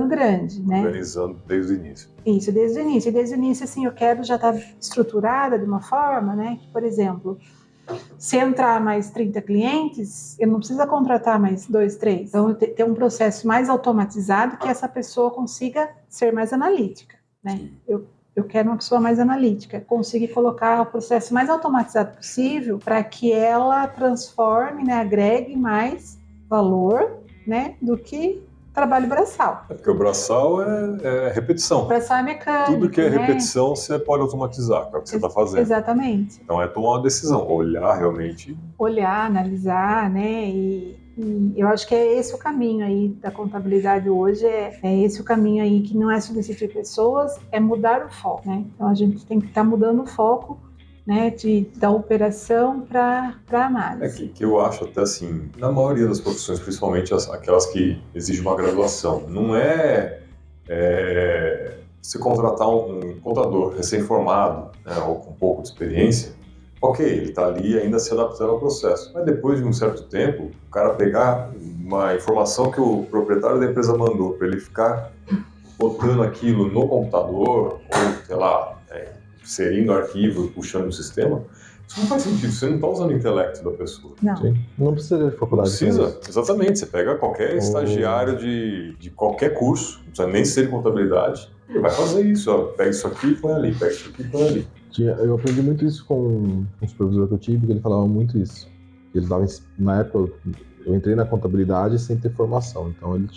[SPEAKER 1] grande,
[SPEAKER 3] né?
[SPEAKER 1] Organizando desde o início.
[SPEAKER 3] Isso, desde o início. E desde o início, assim, eu quero já estar estruturada de uma forma, né? Que, por exemplo, se entrar mais 30 clientes, eu não preciso contratar mais 2, 3. Então, eu ter um processo mais automatizado que essa pessoa consiga ser mais analítica, né? Eu quero uma pessoa mais analítica, consiga colocar o processo mais automatizado possível para que ela transforme, né, agregue mais valor, né, do que trabalho braçal.
[SPEAKER 1] Porque o braçal é repetição.
[SPEAKER 3] O braçal é mecânico.
[SPEAKER 1] Tudo que é
[SPEAKER 3] né?
[SPEAKER 1] repetição você pode automatizar, que é o que você está fazendo.
[SPEAKER 3] Exatamente.
[SPEAKER 1] Então é tomar uma decisão, olhar realmente.
[SPEAKER 3] Olhar, analisar, né? E eu acho que é esse o caminho aí da contabilidade hoje, é esse o caminho aí que não é substituir pessoas, é mudar o foco, né? Então a gente tem que estar mudando o foco, né, da operação para análise.
[SPEAKER 1] Que eu acho até assim, na maioria das profissões, principalmente aquelas que exigem uma graduação, não é se contratar um contador recém-formado, né, ou com pouco de experiência, ok, ele está ali ainda se adaptando ao processo. Mas depois de um certo tempo, o cara pegar uma informação que o proprietário da empresa mandou para ele ficar botando aquilo no computador, ou sei lá, inserindo arquivo e puxando o sistema, isso não faz sentido. Você não está usando o intelecto da pessoa.
[SPEAKER 3] Não.
[SPEAKER 2] Sim. Não precisa de faculdade.
[SPEAKER 1] Não precisa, exatamente. Você pega qualquer estagiário de qualquer curso, não precisa nem ser de contabilidade, ele vai fazer isso. Pega isso aqui e põe ali, pega isso aqui e põe ali.
[SPEAKER 2] Eu aprendi muito isso com um supervisor que eu tive, que ele falava muito isso. Ele dava, na época, eu entrei na contabilidade sem ter formação, então ele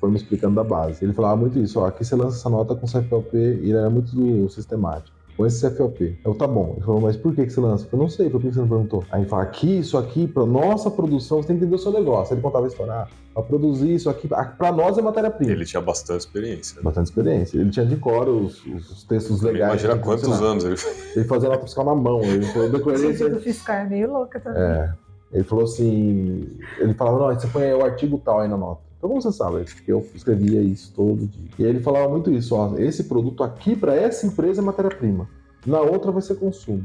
[SPEAKER 2] foi me explicando da base. Ele falava muito isso, aqui você lança essa nota com CFLP, e ele era muito sistemático. Com esse CFLP. Tá bom. Ele falou, mas por que você lança? Eu falei, não sei, por que você não perguntou? Aí ele falou, isso aqui, para nossa produção, você tem que entender o seu negócio. Ele contava a história, para produzir isso aqui, para nós é matéria-prima.
[SPEAKER 1] Ele tinha bastante experiência. Né?
[SPEAKER 2] Bastante experiência. Ele tinha de cor os textos legais.
[SPEAKER 1] Imagina quantos anos
[SPEAKER 2] ele fazia nota fiscal na mão. Ele falou,
[SPEAKER 3] decoração do fiscal é meio louca também.
[SPEAKER 2] Ele falou assim, ele falava, não, você põe o artigo tal aí na nota. Então, como você sabe? Porque eu escrevia isso todo dia. E aí ele falava muito isso, esse produto aqui para essa empresa é matéria-prima. Na outra vai ser consumo.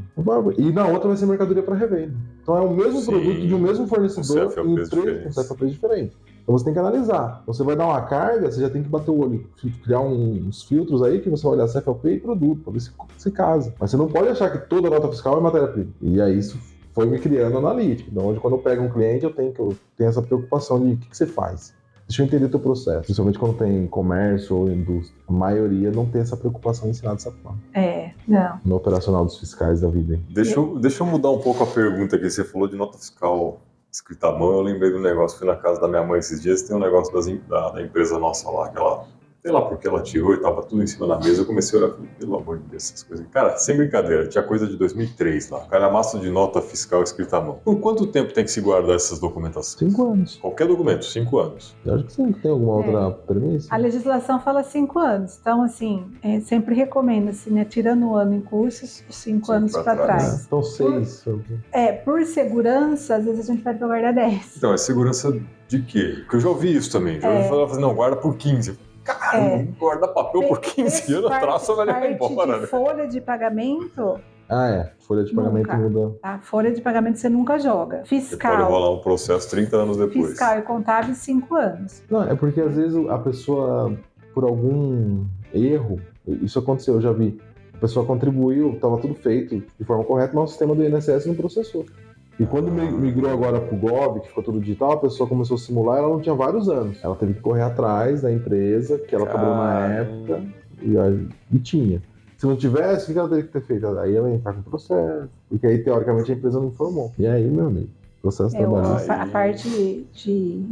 [SPEAKER 2] E na outra vai ser mercadoria para revenda. Então é o mesmo produto de um mesmo fornecedor em três CFLPs diferentes. Então você tem que analisar. Você vai dar uma carga, você já tem que bater o olho, criar uns filtros aí que você vai olhar CFLP e produto, para ver se casa. Mas você não pode achar que toda nota fiscal é matéria-prima. E aí isso foi me criando analítica. Então hoje quando eu pego um cliente, eu tenho essa preocupação de o que você faz. Deixa eu entender o teu processo, principalmente quando tem comércio ou indústria. A maioria não tem essa preocupação ensinada dessa forma.
[SPEAKER 3] Não.
[SPEAKER 2] No operacional dos fiscais da vida.
[SPEAKER 1] Deixa eu mudar um pouco a pergunta aqui. Você falou de nota fiscal escrita à mão, eu lembrei do negócio, fui na casa da minha mãe esses dias, tem um negócio da empresa nossa lá, que ela, sei lá porque ela tirou e tava tudo em cima da mesa, eu comecei a olhar, pelo amor de Deus, essas coisas. Cara, sem brincadeira, tinha coisa de 2003 lá, calhamaço de nota fiscal escrita à mão. Por quanto tempo tem que se guardar essas documentações?
[SPEAKER 2] 5 anos.
[SPEAKER 1] Qualquer documento, 5 anos.
[SPEAKER 2] Eu acho que sim, tem alguma outra premissa?
[SPEAKER 3] A legislação fala 5 anos, então assim, sempre recomenda-se, né, tirando o ano em cursos, 5 anos para trás.
[SPEAKER 2] Então 6.
[SPEAKER 3] Por segurança, às vezes a gente vai para guardar 10.
[SPEAKER 1] Então, é segurança de quê? Porque eu já ouvi isso também, já ouvi falar, não, guarda por 15. Caramba, guardar papel por 15 anos, traça vai levar embora, né?
[SPEAKER 3] Folha de pagamento...
[SPEAKER 2] folha de pagamento muda.
[SPEAKER 3] A folha de pagamento você nunca joga. Fiscal.
[SPEAKER 1] Pode rolar um processo 30 anos depois.
[SPEAKER 3] Fiscal e contábil 5 anos.
[SPEAKER 2] Não, é porque às vezes a pessoa, por algum erro, isso aconteceu, eu já vi, a pessoa contribuiu, estava tudo feito de forma correta, mas o sistema do INSS não processou. E quando migrou agora para o Gov, que ficou tudo digital, a pessoa começou a simular, ela não tinha vários anos. Ela teve que correr atrás da empresa, que ela cobrou na época, e tinha. Se não tivesse, o que ela teria que ter feito? Aí ela ia entrar com processo, porque aí, teoricamente, a empresa não informou. E aí, meu amigo, processo trabalhista.
[SPEAKER 3] A parte de...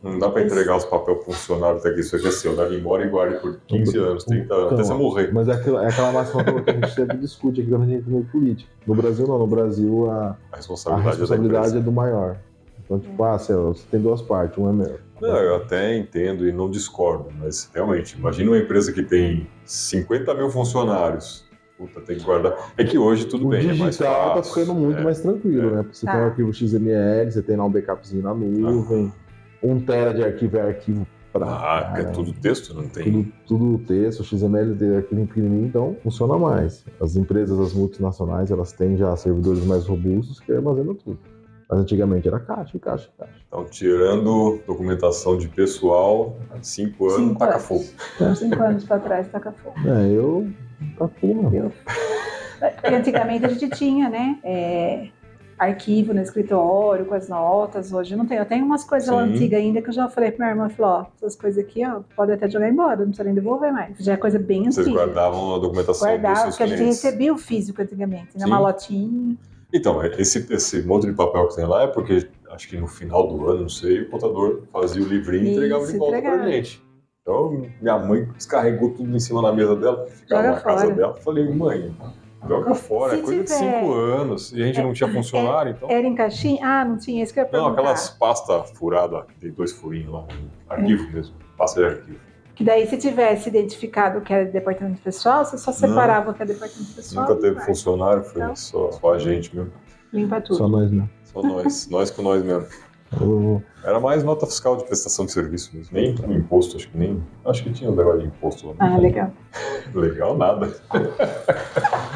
[SPEAKER 1] Não dá para entregar os papéis pro funcionário até que isso aqui assim, eu levo embora e guarde por 15 anos, 30 anos, até você morrer.
[SPEAKER 2] Mas é aquela máxima que a gente sempre discute aqui quando a gente entra em política. No Brasil, não. No Brasil, a responsabilidade é do maior. Então, tipo, você tem duas partes, um é meu.
[SPEAKER 1] Não, eu até entendo e não discordo, mas realmente, imagina uma empresa que tem 50 mil funcionários. Puta, tem que guardar. É que hoje tudo bem, é mais fácil. O digital tá ficando muito mais tranquilo, né? Você tem um arquivo XML, você tem lá um backupzinho na nuvem, 1 tera de arquivo é arquivo pra... é tudo texto, não tem?
[SPEAKER 2] Tudo texto, XML de arquivo pequenininho, então funciona mais. As empresas, as multinacionais, elas têm já servidores mais robustos que armazenam tudo. Mas antigamente era caixa.
[SPEAKER 1] Então, tirando documentação de pessoal, 5 anos, taca fogo.
[SPEAKER 3] 5 anos para trás, taca fogo.
[SPEAKER 2] Eu taco fogo não.
[SPEAKER 3] Porque antigamente a gente tinha, né, arquivo no escritório, com as notas. Hoje não tem. Eu tenho umas coisas lá antigas ainda que eu já falei pra minha irmã, falou, essas coisas aqui, pode até jogar embora, não precisa nem devolver mais. Já é coisa bem antiga.
[SPEAKER 1] Vocês guardavam a documentação dos seus
[SPEAKER 3] porque a gente recebia o físico antigamente, na malotinha.
[SPEAKER 1] Então, esse monte de papel que tem lá é porque, acho que no final do ano, não sei, o contador fazia o livrinho e entregava de volta pra gente. Então, minha mãe descarregou tudo em cima da mesa dela, ficava na casa dela. Falei, mãe, joga fora, é coisa de 5 anos. E a gente não tinha funcionário, então...
[SPEAKER 3] Era em caixinha? Não tinha, isso que eu ia perguntar.
[SPEAKER 1] Não, aquelas pastas furadas, tem 2 furinhos lá, arquivo mesmo, pasta de arquivo.
[SPEAKER 3] Que daí, se tivesse identificado que era departamento pessoal, você só separava o que era departamento pessoal.
[SPEAKER 1] Nunca teve funcionário, foi então, só a gente mesmo.
[SPEAKER 3] Limpa tudo.
[SPEAKER 2] Só nós mesmo.
[SPEAKER 1] Só nós com nós mesmo. Era mais nota fiscal de prestação de serviço mesmo. Nem imposto, acho que nem. Acho que tinha um negócio de imposto lá.
[SPEAKER 3] Legal.
[SPEAKER 1] Legal nada.
[SPEAKER 2] Vou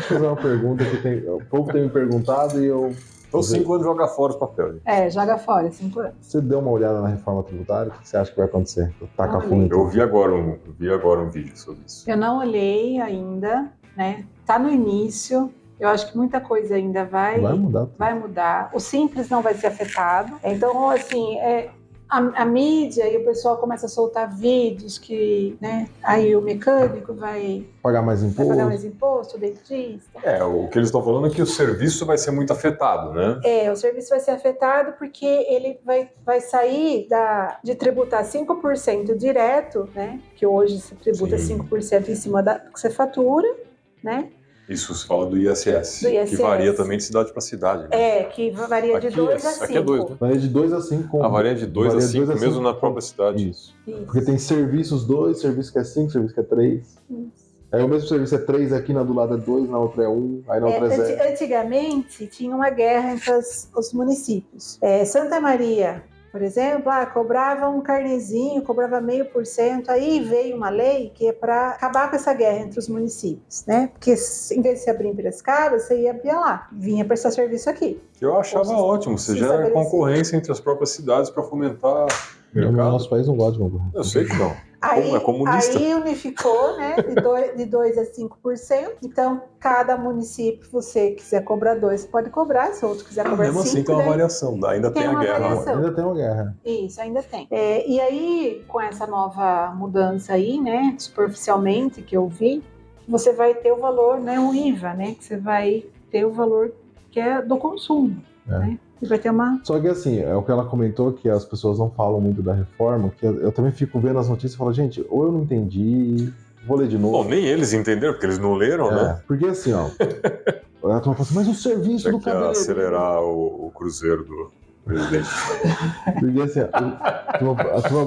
[SPEAKER 2] fazer uma pergunta que o povo tem me perguntado e eu.
[SPEAKER 1] Então 5 anos joga fora os papéis.
[SPEAKER 3] Joga fora, 5 anos.
[SPEAKER 2] Você deu uma olhada na reforma tributária? O que você acha que vai acontecer? Taca fundo.
[SPEAKER 1] Eu vi agora um vídeo sobre isso.
[SPEAKER 3] Eu não olhei ainda, né? Tá no início. Eu acho que muita coisa ainda vai mudar. O simples não vai ser afetado. Então, assim, a mídia e o pessoal começa a soltar vídeos que, né, aí o mecânico vai
[SPEAKER 2] pagar mais
[SPEAKER 3] imposto, o dentista.
[SPEAKER 1] O que eles estão falando é que o serviço vai ser muito afetado, né?
[SPEAKER 3] O serviço vai ser afetado porque ele vai sair de tributar 5% direto, né? Que hoje se tributa 5% em cima da que você fatura, né?
[SPEAKER 1] Isso se fala do ISS, que varia também de cidade para cidade. Né?
[SPEAKER 3] Que varia de 2 a 5.
[SPEAKER 1] Aqui é 2, né?
[SPEAKER 2] Varia de 2 a 5.
[SPEAKER 1] Varia de 2 a 5 mesmo na própria cidade.
[SPEAKER 2] Isso. Porque tem serviços 2, serviço que é 5, serviço que é 3. Aí o mesmo serviço é 3, aqui na do lado é 2, na outra é 1, aí na outra é 0.
[SPEAKER 3] Antigamente tinha uma guerra entre os municípios. Santa Maria, por exemplo, cobrava um carnezinho, cobrava 0,5%. Aí veio uma lei que é para acabar com essa guerra entre os municípios, né? Porque em vez de se abrir em Piracicaba, você ia lá, vinha prestar serviço aqui.
[SPEAKER 1] Eu achava ótimo, você gera concorrência entre as próprias cidades para fomentar o mercado.
[SPEAKER 2] No nosso país não gosta de concorrência.
[SPEAKER 1] Eu sei que não.
[SPEAKER 3] É
[SPEAKER 1] comunista.
[SPEAKER 3] Aí unificou, né, de 2 a 5%. Então, cada município, você quiser cobrar 2, pode cobrar. Se o outro quiser cobrar 5,
[SPEAKER 1] mesmo assim tem uma variação, ainda tem a guerra.
[SPEAKER 2] Ainda tem uma guerra.
[SPEAKER 3] Isso, ainda tem. E aí, com essa nova mudança aí, né, superficialmente, que eu vi, você vai ter o valor, né, o IVA, né, que você vai ter o valor que é do consumo, né? E vai ter uma...
[SPEAKER 2] Só que assim, é o que ela comentou, que as pessoas não falam muito da reforma, que eu também fico vendo as notícias e falo, gente, ou eu não entendi, vou ler de novo.
[SPEAKER 1] Bom, nem eles entenderam, porque eles não leram, né?
[SPEAKER 2] Porque assim, a turma fala assim, mas o serviço do cabeleireiro...
[SPEAKER 1] acelerar o cruzeiro do presidente.
[SPEAKER 2] Porque assim, a turma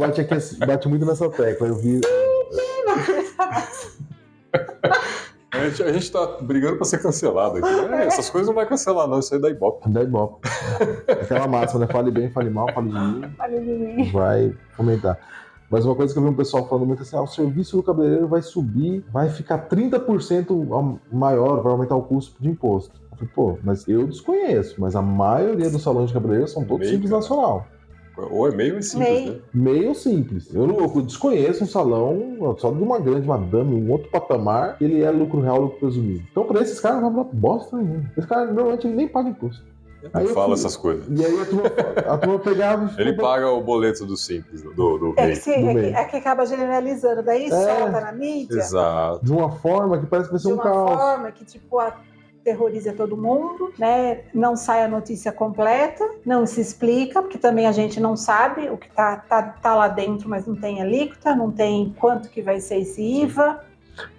[SPEAKER 2] bate muito nessa tecla, eu vi...
[SPEAKER 1] A gente tá brigando pra ser cancelado aqui. Essas coisas não vai cancelar, não. Isso aí é da Ibope.
[SPEAKER 2] Da Ibope. Aquela máxima, né? Fale bem, fale mal, fale de mim.
[SPEAKER 3] Fale de mim.
[SPEAKER 2] Vai fomentar. Mas uma coisa que eu vi um pessoal falando muito assim, o serviço do cabeleireiro vai subir, vai ficar 30% maior, vai aumentar o custo de imposto. Eu falei, mas eu desconheço, mas a maioria dos salões de cabeleireiro são todos simples nacional.
[SPEAKER 1] Ou é meio simples, né?
[SPEAKER 2] Meio simples. Eu desconheço um salão só de uma grande madame, um outro patamar, ele é lucro real, lucro presumido. Então, pra esses caras, não vai dar bosta nenhuma. Esses caras, normalmente, nem pagam imposto.
[SPEAKER 1] Aí fala essas coisas.
[SPEAKER 2] E aí a turma pegava...
[SPEAKER 1] Ele paga o boleto do simples, do MEI.
[SPEAKER 3] É que acaba generalizando, daí solta na mídia.
[SPEAKER 1] Exato.
[SPEAKER 2] De uma forma que parece que vai ser um caos.
[SPEAKER 3] De uma forma que, tipo, aterroriza todo mundo, né? Não sai a notícia completa, não se explica, porque também a gente não sabe o que tá lá dentro, mas não tem alíquota, não tem quanto que vai ser esse IVA.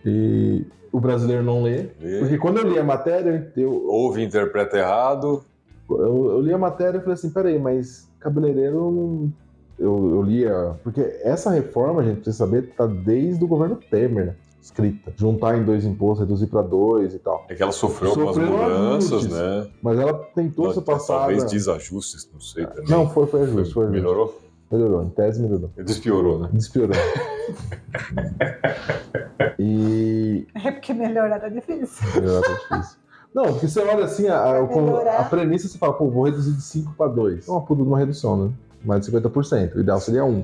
[SPEAKER 2] E o brasileiro não lê. Porque quando eu li a matéria,
[SPEAKER 1] ouve e interpreta errado.
[SPEAKER 2] Eu li a matéria e falei assim, peraí, mas cabeleireiro eu lia... Porque essa reforma, a gente precisa saber, tá desde o governo Temer, né? Escrita. Juntar em 2 impostos, reduzir para 2 e tal.
[SPEAKER 1] É que ela sofreu algumas mudanças, né?
[SPEAKER 2] Mas ela tentou ser passada...
[SPEAKER 1] Talvez desajustes, não sei também.
[SPEAKER 2] Não, foi ajuste, foi ajuste.
[SPEAKER 1] Melhorou?
[SPEAKER 2] Melhorou, em tese melhorou.
[SPEAKER 1] Despiorou, né?
[SPEAKER 2] Despiorou.
[SPEAKER 3] É porque melhorar era difícil.
[SPEAKER 2] Melhorar era difícil. Não, porque você olha assim, a premissa, você fala, vou reduzir de 5 para 2. É uma puta de uma redução, né? Mais de 50%. O ideal seria 1.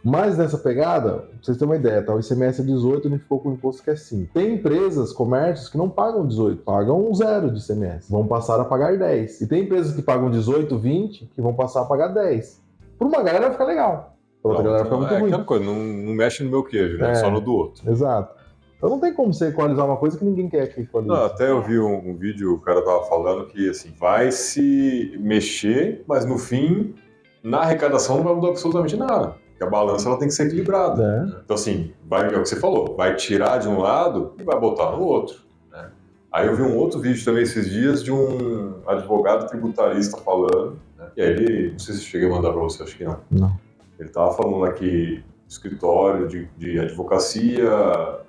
[SPEAKER 2] Mas nessa pegada, pra vocês terem uma ideia, tá? O ICMS é 18 e unificou com o imposto que é 5. Tem empresas, comércios, que não pagam 18, pagam 0 de ICMS. Vão passar a pagar 10. E tem empresas que pagam 18, 20, que vão passar a pagar 10. Por uma galera vai ficar legal. Por outra galera vai ficar muito ruim.
[SPEAKER 1] Aquela coisa, não mexe no meu queijo, né? Só no do outro.
[SPEAKER 2] Exato. Então não tem como você equalizar uma coisa que ninguém quer que equalize.
[SPEAKER 1] Não, até eu vi um vídeo, o cara tava falando que assim, vai se mexer, mas no fim, na arrecadação não vai mudar absolutamente nada. Porque a balança ela tem que ser equilibrada. Então assim, é o que você falou, vai tirar de um lado e vai botar no outro. Né? Aí eu vi um outro vídeo também esses dias de um advogado tributarista falando, né? E aí ele, não sei se cheguei a mandar para você, acho que não.
[SPEAKER 2] Não.
[SPEAKER 1] Ele tava falando aqui, escritório de advocacia,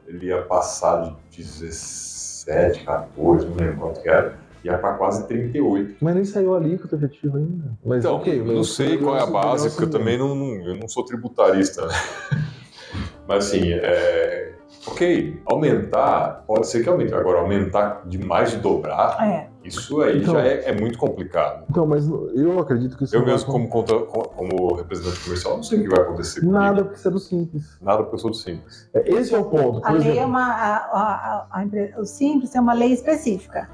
[SPEAKER 1] ele ia passar de 17, 14, não lembro quanto que era, ia para quase 38.
[SPEAKER 2] Mas nem saiu a alíquota efetiva ainda. Mas,
[SPEAKER 1] então,
[SPEAKER 2] okay,
[SPEAKER 1] não sei qual é a base, porque eu também não sou tributarista, né? Mas assim, aumentar, pode ser que aumente. Agora, aumentar de mais de dobrar, isso aí então, já é muito complicado.
[SPEAKER 2] Então, mas eu acredito que isso...
[SPEAKER 1] Eu mesmo, como representante comercial, não sei o que vai acontecer comigo.
[SPEAKER 2] Nada porque você é do Simples.
[SPEAKER 1] Nada porque eu sou do Simples.
[SPEAKER 2] Esse é o ponto.
[SPEAKER 3] A lei o Simples tem uma lei específica.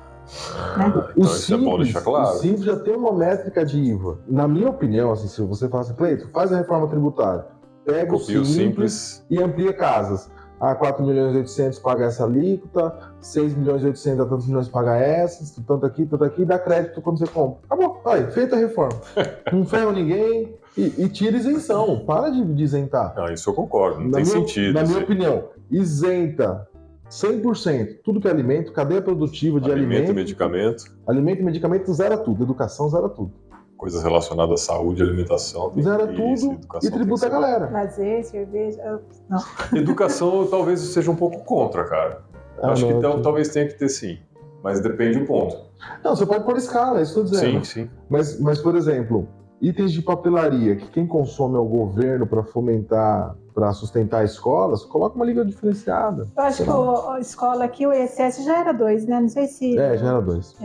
[SPEAKER 3] Né?
[SPEAKER 1] Então isso é bom deixar claro.
[SPEAKER 2] O Simples já tem uma métrica de IVA. Na minha opinião, assim, se você fala assim, Cleito, faz a reforma tributária, pega o Simples e amplia casas. 4.800.000 paga essa alíquota, 6.800.000 dá tantos milhões paga essas, tanto aqui, dá crédito quando você compra. Acabou, aí, feita a reforma. Não ferra ninguém e tira isenção, para de isentar.
[SPEAKER 1] Não, isso eu concordo, não tem sentido.
[SPEAKER 2] Na minha opinião, isenta 100%, tudo que é alimento, cadeia produtiva de alimento. Alimento e medicamento zera tudo, educação zera tudo.
[SPEAKER 1] Coisas relacionadas à saúde, alimentação.
[SPEAKER 2] Zera tudo e tributa a galera.
[SPEAKER 3] Lazer, cerveja, não.
[SPEAKER 1] Educação talvez seja um pouco contra, cara. Acho que talvez tenha que ter sim, mas depende do ponto.
[SPEAKER 2] Não, você pode pôr escala, é isso que eu estou dizendo.
[SPEAKER 1] Sim.
[SPEAKER 2] Mas, por exemplo, itens de papelaria, que quem consome é o governo para fomentar, para sustentar escolas, coloca uma liga diferenciada.
[SPEAKER 3] Eu acho que a escola aqui, o ISS já era 2, né? Não sei se...
[SPEAKER 2] já era 2.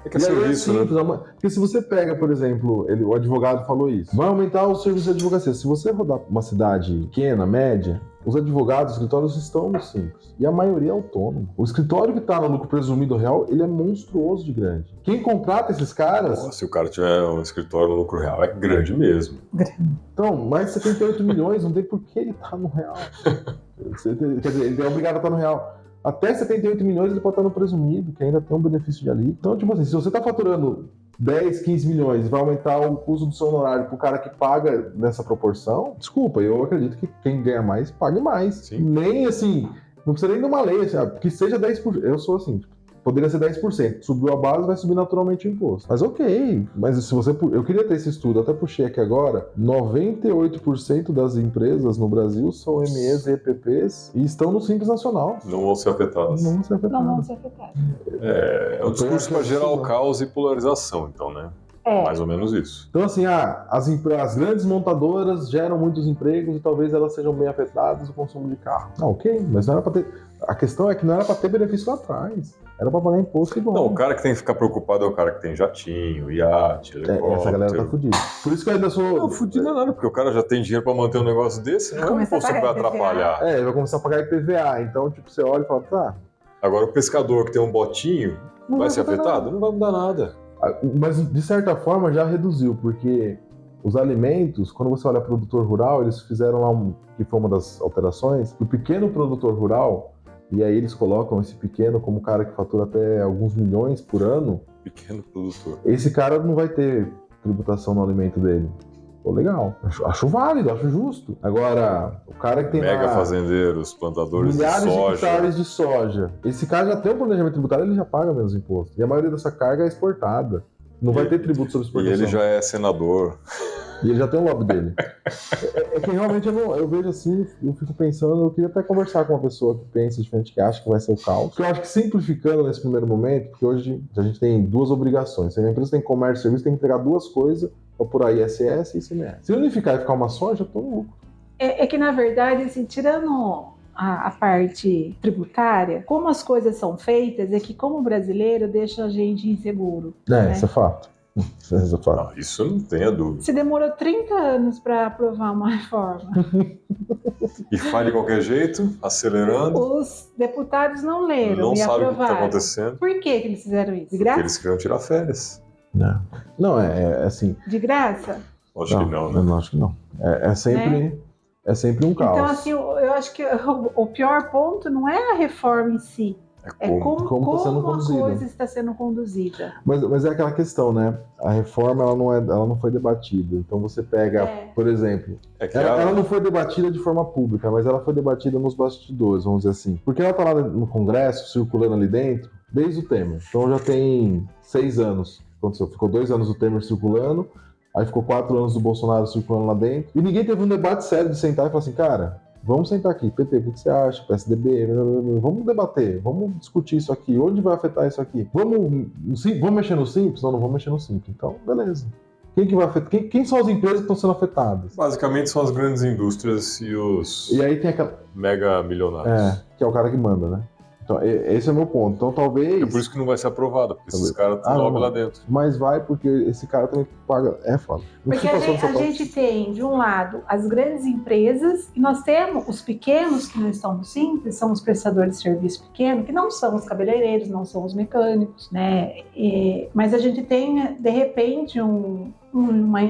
[SPEAKER 1] É que é serviço,
[SPEAKER 2] simples, né? Porque se você pega, por exemplo, o advogado falou isso, vai aumentar o serviço de advocacia. Se você rodar uma cidade pequena, média, os advogados, os escritórios estão no Simples. E a maioria é autônomo. O escritório que está no lucro presumido real, ele é monstruoso de grande. Quem contrata esses caras...
[SPEAKER 1] Se o cara tiver um escritório no lucro real, é grande mesmo.
[SPEAKER 2] Então, mais de 78 milhões, não tem por que ele tá no real. Quer dizer, ele é obrigado a estar no real. Até 78 milhões ele pode estar no presumido, que ainda tem um benefício de alíquota. Então, tipo assim, se você está faturando 10, 15 milhões e vai aumentar o custo do seu honorário para o cara que paga nessa proporção, desculpa, eu acredito que quem ganha mais, pague mais.
[SPEAKER 1] Sim.
[SPEAKER 2] Nem assim, não precisa nem de uma lei, assim, que seja 10%. Eu sou assim, poderia ser 10%. Subiu a base, vai subir naturalmente o imposto. Mas ok, mas se você... Eu queria ter esse estudo, até puxei aqui agora, 98% das empresas no Brasil são MEs e EPPs e estão no Simples Nacional.
[SPEAKER 1] Não vão ser afetadas.
[SPEAKER 3] Não vão ser afetadas.
[SPEAKER 1] É um discurso para gerar o caos e polarização, então, né? Mais ou menos isso.
[SPEAKER 2] Então, assim, as grandes montadoras geram muitos empregos e talvez elas sejam bem afetadas no consumo de carro. Ok, mas não era para ter... A questão é que não era para ter benefício lá atrás. Era pra pagar imposto igual.
[SPEAKER 1] Não, o cara que tem que ficar preocupado é o cara que tem jatinho, iate, helicóptero.
[SPEAKER 2] Essa galera tá fudida. Por isso que eu ainda sou...
[SPEAKER 1] Não, fudido é nada, porque o cara já tem dinheiro pra manter um negócio desse, não é um imposto que vai atrapalhar.
[SPEAKER 2] Ele vai começar a pagar IPVA, então, tipo, você olha e fala, tá...
[SPEAKER 1] Agora, o pescador que tem um botinho, vai ser afetado?
[SPEAKER 2] Nada.
[SPEAKER 1] Não vai mudar nada.
[SPEAKER 2] Mas, de certa forma, já reduziu, porque os alimentos, quando você olha produtor rural, eles fizeram lá, que foi uma das alterações, o pequeno produtor rural, e aí eles colocam esse pequeno como cara que fatura até alguns milhões por ano.
[SPEAKER 1] Pequeno produtor.
[SPEAKER 2] Esse cara não vai ter tributação no alimento dele. Pô, legal. Acho válido, acho justo. Agora, o cara que tem
[SPEAKER 1] mega fazendeiros, plantadores de soja.
[SPEAKER 2] Milhares de hectares de soja. Esse cara já tem um planejamento tributário, ele já paga menos imposto. E a maioria dessa carga é exportada. Não vai ter tributo sobre exportação.
[SPEAKER 1] E ele já é senador.
[SPEAKER 2] E ele já tem um lobby dele. É que realmente eu vejo assim, eu fico pensando, eu queria até conversar com uma pessoa que pensa diferente, que acha que vai ser o caos. Porque eu acho que simplificando nesse primeiro momento, porque hoje a gente tem duas obrigações. Se a empresa tem comércio e serviço, tem que entregar duas coisas, por aí ISS e ICMS. Se unificar e ficar uma só, já tô no lucro.
[SPEAKER 3] É que, na verdade, assim, tirando a parte tributária, como as coisas são feitas, é que, como brasileiro, deixa a gente inseguro. Né?
[SPEAKER 2] Isso é fato.
[SPEAKER 1] Não, isso não tenha dúvida.
[SPEAKER 3] Você demorou 30 anos para aprovar uma reforma.
[SPEAKER 1] E faz de qualquer jeito, acelerando.
[SPEAKER 3] Os deputados não leram e aprovaram.
[SPEAKER 1] Não sabem o que está acontecendo.
[SPEAKER 3] Por que eles fizeram isso? De graça?
[SPEAKER 1] Porque eles queriam tirar férias.
[SPEAKER 2] Não, é assim...
[SPEAKER 3] De graça?
[SPEAKER 1] Acho que não, né?
[SPEAKER 2] Não, acho que não. É sempre um caos.
[SPEAKER 3] Então, assim, eu acho que o pior ponto não é a reforma em si. É como
[SPEAKER 2] tá sendo
[SPEAKER 3] a
[SPEAKER 2] conduzida.
[SPEAKER 3] coisa está sendo conduzida.
[SPEAKER 2] Mas é aquela questão, né? A reforma ela não foi debatida. Então você pega, por exemplo, ela não foi debatida de forma pública, mas ela foi debatida nos bastidores, vamos dizer assim. Porque ela está lá no Congresso, circulando ali dentro, desde o Temer. Então já tem 6 anos. Aconteceu. Ficou 2 anos do Temer circulando, aí ficou 4 anos do Bolsonaro circulando lá dentro. E ninguém teve um debate sério de sentar e falar assim, cara, vamos sentar aqui, PT, o que você acha? PSDB, vamos debater, vamos discutir isso aqui, onde vai afetar isso aqui? Vamos mexer no Simples? Não vamos mexer no Simples. Então, beleza. Quem que vai afetar? Quem são as empresas que estão sendo afetadas?
[SPEAKER 1] Basicamente são as grandes indústrias e os
[SPEAKER 2] aí tem aquela...
[SPEAKER 1] mega milionários.
[SPEAKER 2] Que é o cara que manda, né? Então, esse é o meu ponto. Então, talvez...
[SPEAKER 1] É por isso que não vai ser aprovada, porque esses caras estão logo lá dentro.
[SPEAKER 2] Mas vai, porque esse cara também paga... É foda.
[SPEAKER 3] Porque a gente tem, de um lado, as grandes empresas, e nós temos os pequenos que não estão no Simples, são os prestadores de serviço pequeno, que não são os cabeleireiros, não são os mecânicos, né? Mas a gente tem, de repente, uma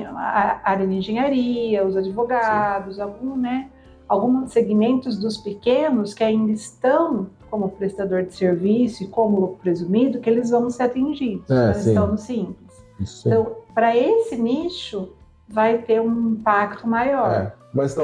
[SPEAKER 3] área de engenharia, os advogados, alguns segmentos dos pequenos que ainda estão como prestador de serviço e como lucro presumido, que eles vão ser atingidos, eles estão no Simples. Então, para esse nicho, vai ter um impacto maior.
[SPEAKER 2] Mas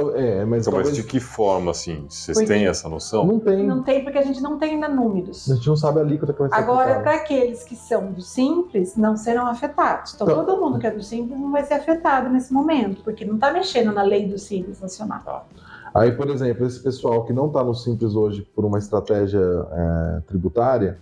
[SPEAKER 1] de que forma, assim? Vocês têm essa noção?
[SPEAKER 2] Não tem.
[SPEAKER 3] Não tem, porque a gente não tem ainda números.
[SPEAKER 2] A gente não sabe a alíquota que vai ser
[SPEAKER 3] Agora, para aqueles que são do Simples, não serão afetados. Então, todo mundo que é do Simples não vai ser afetado nesse momento, porque não está mexendo na lei do Simples Nacional.
[SPEAKER 2] Aí, por exemplo, esse pessoal que não está no Simples hoje por uma estratégia tributária,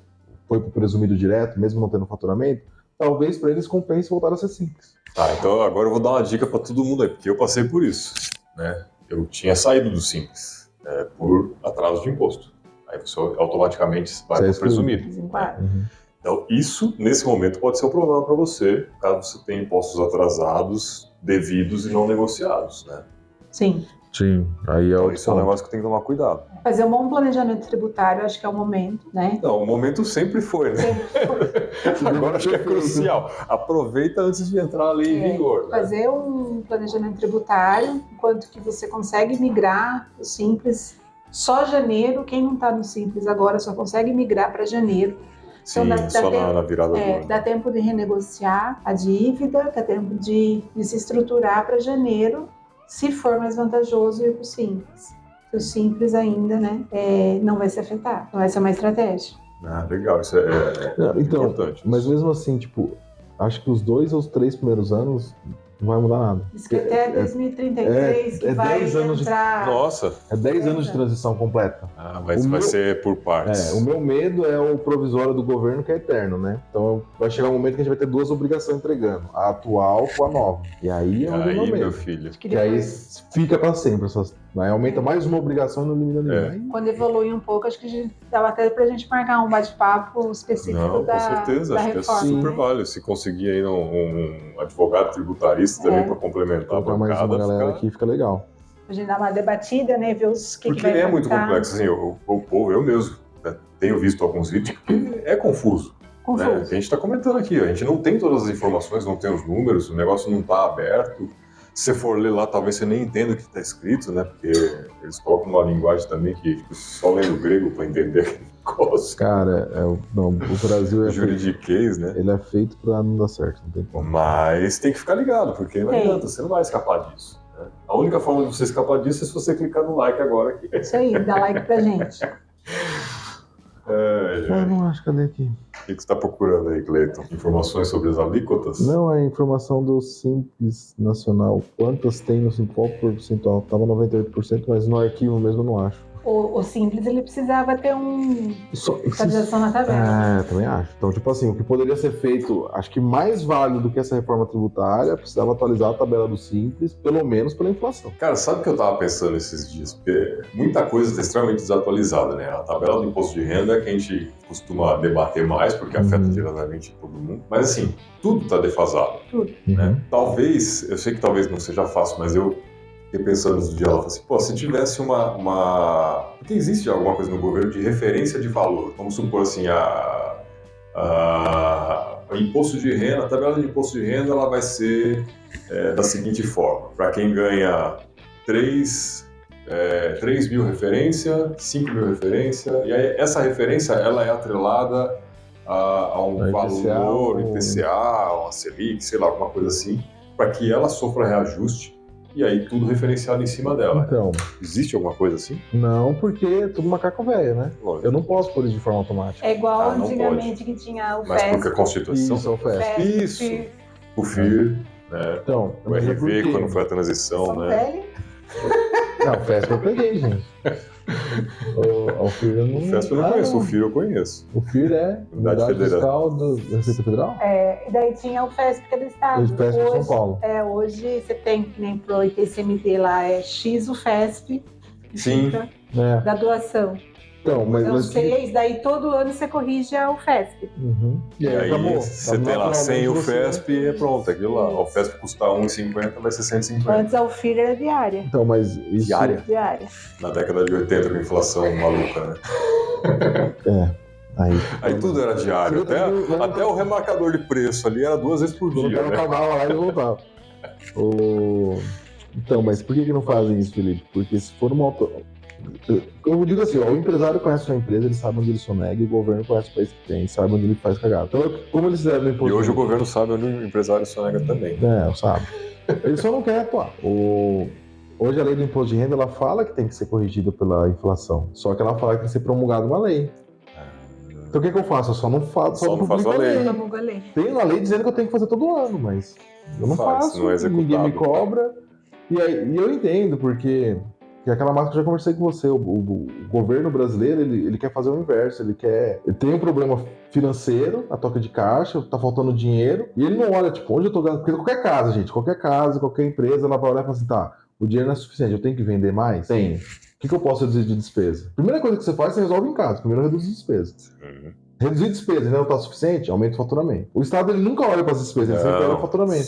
[SPEAKER 2] foi para o presumido direto, mesmo não tendo faturamento, talvez para eles compense voltar a ser Simples.
[SPEAKER 1] Tá, então agora eu vou dar uma dica para todo mundo aí, porque eu passei por isso, né? Eu tinha saído do Simples por atraso de imposto. Aí você automaticamente vai para o presumido. Então isso, nesse momento, pode ser um problema para você, caso você tenha impostos atrasados, devidos e não negociados, né?
[SPEAKER 3] Sim.
[SPEAKER 2] Aí
[SPEAKER 1] então, isso é um negócio que tem que tomar cuidado.
[SPEAKER 3] Fazer um bom planejamento tributário, acho que é o momento, né?
[SPEAKER 1] Não, o momento sempre foi, né? Agora acho que é crucial. Aproveita antes de entrar a lei em vigor. Né?
[SPEAKER 3] Fazer um planejamento tributário, enquanto que você consegue migrar o Simples só janeiro. Quem não está no Simples agora só consegue migrar para janeiro.
[SPEAKER 1] Sim,
[SPEAKER 3] então,
[SPEAKER 1] só na virada do ano.
[SPEAKER 3] Dá tempo de renegociar a dívida, dá tempo de se estruturar para janeiro, se for mais vantajoso ir para o Simples. O Simples ainda, né, não vai ser afetado, não vai ser uma estratégia.
[SPEAKER 1] Legal, isso é importante.
[SPEAKER 2] Mas mesmo assim, acho que os 2 ou os 3 primeiros anos não vai mudar nada.
[SPEAKER 3] Diz que até 2033 que vai
[SPEAKER 2] 10 anos
[SPEAKER 3] entrar...
[SPEAKER 1] Nossa!
[SPEAKER 2] É 10 anos de transição completa.
[SPEAKER 1] Mas vai ser por partes.
[SPEAKER 2] O meu medo é o provisório do governo, que é eterno, né? Então vai chegar um momento que a gente vai ter 2 obrigações entregando. A atual com a nova. E aí é onde eu meu medo.
[SPEAKER 1] Meu filho.
[SPEAKER 2] Que aí fica pra sempre Aí aumenta mais uma obrigação e não elimina nenhuma.
[SPEAKER 3] Quando evolui um pouco, acho que dava até pra gente marcar um bate-papo específico
[SPEAKER 1] Não,
[SPEAKER 3] da,
[SPEAKER 1] com certeza,
[SPEAKER 3] da
[SPEAKER 1] acho
[SPEAKER 3] reforma.
[SPEAKER 1] que é super válido. Se conseguir aí um advogado tributarista também para complementar
[SPEAKER 2] colocar
[SPEAKER 1] a bancada,
[SPEAKER 2] mais uma galera aqui fica legal.
[SPEAKER 3] A gente dá uma debatida, né? Ver os que
[SPEAKER 1] porque
[SPEAKER 3] vai
[SPEAKER 1] é muito
[SPEAKER 3] impactar.
[SPEAKER 1] complexo. Assim, o povo, eu mesmo tenho visto alguns vídeos que é confuso. Né? A gente está comentando aqui, a gente não tem todas as informações, não tem os números, o negócio não está aberto. Se você for ler lá, talvez você nem entenda o que está escrito, né? Porque eles colocam uma linguagem também que só lendo grego para entender aquele negócio.
[SPEAKER 2] Cara, o Brasil é
[SPEAKER 1] juridiquês, né?
[SPEAKER 2] Ele é feito para não dar certo, não tem como.
[SPEAKER 1] Mas tem que ficar ligado, porque não adianta, você não vai escapar disso. Né? A única forma de você escapar disso é se você clicar no like agora aqui.
[SPEAKER 3] Isso aí, dá like pra gente.
[SPEAKER 2] Eu não acho, cadê aqui?
[SPEAKER 1] O que você está procurando aí, Cleiton? Informações sobre as alíquotas?
[SPEAKER 2] Não, a informação do Simples Nacional. Quantas tem no Simples? Qual percentual? Tava 98%, mas no arquivo mesmo eu não acho.
[SPEAKER 3] O Simples, ele precisava ter atualização na tabela.
[SPEAKER 2] Também acho. Então, tipo assim, o que poderia ser feito, acho que mais válido do que essa reforma tributária, precisava atualizar a tabela do Simples, pelo menos pela inflação.
[SPEAKER 1] Cara, sabe o que eu tava pensando esses dias? Porque muita coisa está extremamente desatualizada, né? A tabela do imposto de renda é que a gente costuma debater mais, porque afeta diretamente todo mundo. Mas assim, tudo tá defasado.
[SPEAKER 3] Tudo.
[SPEAKER 1] Né? Talvez, eu sei que talvez não seja fácil, mas eu fiquei pensando nos dias lá, assim, se tivesse porque existe alguma coisa no governo de referência de valor. Vamos supor assim, o imposto de renda, a tabela de imposto de renda, ela vai ser da seguinte forma. Para quem ganha 3 mil referência, 5 mil referência, e aí essa referência ela é atrelada a um valor, IPCA, uma Selic, sei lá, alguma coisa assim, para que ela sofra reajuste. E aí tudo referenciado em cima dela.
[SPEAKER 2] Então,
[SPEAKER 1] existe alguma coisa assim?
[SPEAKER 2] Não, porque é tudo macaco velho, né?
[SPEAKER 1] Lógico.
[SPEAKER 2] Eu não posso pôr isso de forma automática.
[SPEAKER 3] É igual antigamente que tinha o FESP.
[SPEAKER 1] Mas porque a Constituição...
[SPEAKER 2] Isso, o FESP.
[SPEAKER 1] Isso. O FIR, né?
[SPEAKER 2] Então,
[SPEAKER 1] o RV, quando foi a transição, né?
[SPEAKER 2] Não, o FESP eu peguei, gente. O FIR eu não...
[SPEAKER 1] O FESP eu não conheço, o FIR eu conheço.
[SPEAKER 2] O FIR é Unidade Fiscal da Receita Federal?
[SPEAKER 3] E daí tinha o FESP que é do Estado.
[SPEAKER 2] O FESP de São Paulo.
[SPEAKER 3] Hoje você tem, que nem pro ITCMD lá, X o FESP.
[SPEAKER 1] Sim.
[SPEAKER 3] Da doação.
[SPEAKER 2] Então, mas
[SPEAKER 3] 6, daí todo ano você corrige o FESP.
[SPEAKER 1] E aí você tem lá 100 o FESP e pronto, aquilo lá. O FESP custar R$1,50 vai ser 150.
[SPEAKER 3] Antes a FIR era diária.
[SPEAKER 2] Então, mas isso...
[SPEAKER 1] Diária?
[SPEAKER 3] Diária.
[SPEAKER 1] Na década de 80 com a inflação maluca, né? Aí tudo era diário. Até o remarcador de preço ali era 2 vezes por dia.
[SPEAKER 2] Eu pagava lá e voltava. Então, mas por que não fazem isso, Felipe? Porque se for uma eu digo assim, o empresário conhece a sua empresa, ele sabe onde ele sonega, e o governo conhece o país que tem, sabe onde ele faz cagada. Então, como eles fizeram no imposto...
[SPEAKER 1] E hoje o governo sabe onde o empresário sonega também.
[SPEAKER 2] Sabe. Ele só não quer atuar. Hoje a lei do imposto de renda, ela fala que tem que ser corrigida pela inflação, só que ela fala que tem que ser promulgada uma lei. Então o que eu faço? Eu só não faço
[SPEAKER 1] a lei.
[SPEAKER 2] Tem uma lei dizendo que eu tenho que fazer todo ano, mas eu não faço,
[SPEAKER 1] não é
[SPEAKER 2] ninguém me cobra. E eu entendo, porque aquela máxima que eu já conversei com você, o governo brasileiro, ele quer fazer o inverso, ele tem um problema financeiro, a toca de caixa, tá faltando dinheiro, e ele não olha, tipo, onde eu tô gastando, porque qualquer casa, qualquer empresa, ela vai olhar e falar assim, tá, o dinheiro não é suficiente, eu tenho que vender mais? Tenho. O que eu posso reduzir de despesa? Primeira coisa que você faz, você resolve em casa, primeiro reduz despesas. Reduzir despesa e não está suficiente, aumenta o faturamento. O Estado ele nunca olha para as despesas, ele sempre olha o faturamento.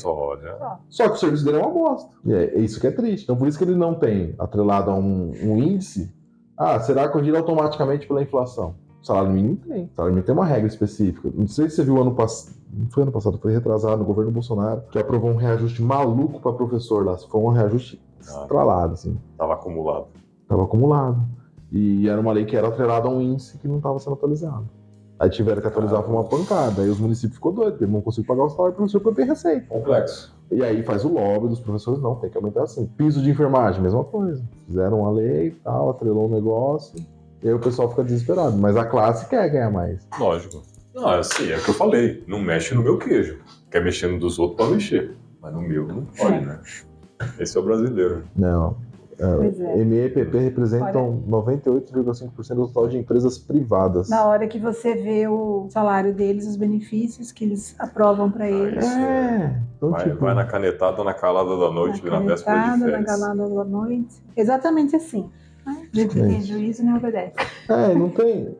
[SPEAKER 2] Só que o serviço dele é uma bosta. E é isso que é triste. Então por isso que ele não tem atrelado a um índice. Será corrigido automaticamente pela inflação? O salário mínimo tem. O salário mínimo tem uma regra específica. Não sei se você viu ano passado. Não foi ano passado, foi retrasado no governo Bolsonaro, que aprovou um reajuste maluco para professor lá. Foi um reajuste estralado, assim.
[SPEAKER 1] Tava acumulado.
[SPEAKER 2] E era uma lei que era atrelada a um índice que não estava sendo atualizado. Aí tiveram que atualizar por uma pancada. Aí os municípios ficou doidos, porque não conseguiu pagar o salário do professor para ter receita.
[SPEAKER 1] Complexo.
[SPEAKER 2] E aí faz o lobby dos professores, não, tem que aumentar assim. Piso de enfermagem, mesma coisa. Fizeram uma lei e tal, atrelou o negócio. E aí o pessoal fica desesperado. Mas a classe quer ganhar mais.
[SPEAKER 1] Lógico. Não, assim, é o que eu falei. Não mexe no meu queijo. Quer mexer no dos outros, pode mexer. Mas no meu não pode, né? Esse é o brasileiro.
[SPEAKER 2] Não. ME e PP representam 98,5% do total de empresas privadas.
[SPEAKER 3] Na hora que você vê o salário deles, os benefícios que eles aprovam para eles.
[SPEAKER 2] Então,
[SPEAKER 1] vai na canetada, na calada da noite, na véspera de férias.
[SPEAKER 3] Na calada da noite. Exatamente assim. Gente que tem juízo não obedece.
[SPEAKER 2] Não tem.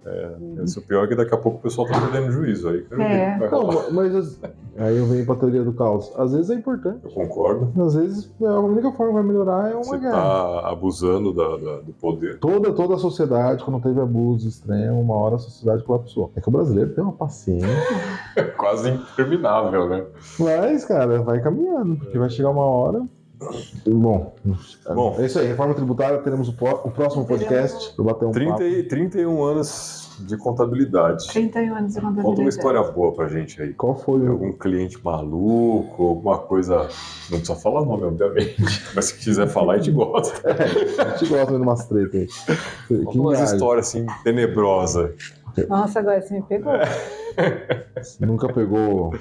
[SPEAKER 1] O pior é que daqui a pouco o pessoal tá perdendo juízo aí.
[SPEAKER 2] Não, mas aí eu venho pra teoria do caos. Às vezes é importante.
[SPEAKER 1] Eu concordo.
[SPEAKER 2] Às vezes a única forma que vai melhorar é uma
[SPEAKER 1] Você
[SPEAKER 2] guerra.
[SPEAKER 1] tá abusando do poder.
[SPEAKER 2] Toda a sociedade, quando teve abuso extremo, uma hora a sociedade colapsou. É que o brasileiro tem uma paciência.
[SPEAKER 1] Quase interminável, né?
[SPEAKER 2] Mas, cara, vai caminhando, porque vai chegar uma hora. Bom, é isso aí. Reforma tributária, teremos o próximo podcast para bater um papo.
[SPEAKER 1] 31 anos de contabilidade.
[SPEAKER 3] 31 anos de contabilidade.
[SPEAKER 1] Conta uma história boa pra gente aí.
[SPEAKER 2] Qual foi
[SPEAKER 1] algum cliente maluco, alguma coisa... Não precisa falar nome, obviamente. Mas se quiser falar, a gente gosta.
[SPEAKER 2] A gente gosta de umas tretas aí.
[SPEAKER 1] Umas histórias assim, tenebrosas.
[SPEAKER 3] Nossa, agora você me pegou.
[SPEAKER 2] Você nunca pegou...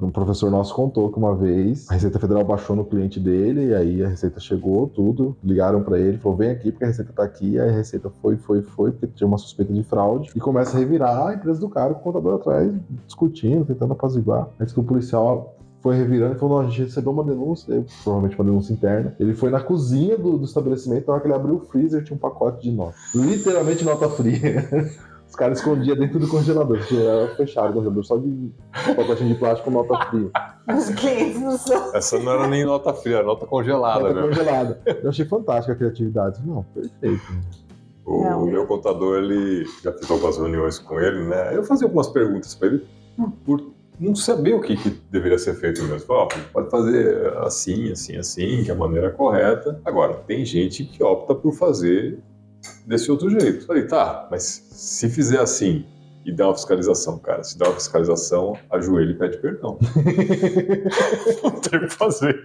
[SPEAKER 2] Um professor nosso contou que uma vez a Receita Federal baixou no cliente dele, e aí a Receita chegou, tudo, ligaram pra ele, falou, vem aqui porque a Receita tá aqui, aí a Receita foi, porque tinha uma suspeita de fraude, e começa a revirar a empresa do cara, com o contador atrás, discutindo, tentando apaziguar. Aí que o policial foi revirando e falou, não, a gente recebeu uma denúncia, provavelmente uma denúncia interna. Ele foi na cozinha do estabelecimento, na hora que ele abriu o freezer, tinha um pacote de nota. Literalmente nota fria. Os caras escondiam dentro do congelador, porque era fechado o congelador, só de pacotinho de plástico com nota fria.
[SPEAKER 3] Os clientes não são.
[SPEAKER 1] Essa não era nem nota fria, era nota congelada.
[SPEAKER 2] Nota congelada. Eu achei fantástica a criatividade. Não, perfeito.
[SPEAKER 1] O meu contador, ele já fiz algumas reuniões com ele, né? Eu fazia algumas perguntas para ele por não saber o que deveria ser feito mesmo. Falei, pode fazer assim, assim, assim, que é a maneira correta. Agora, tem gente que opta por fazer desse outro jeito. Falei, tá, mas se fizer assim e der uma fiscalização, cara, se der uma fiscalização, ajoelha e pede perdão. Não tem o que fazer.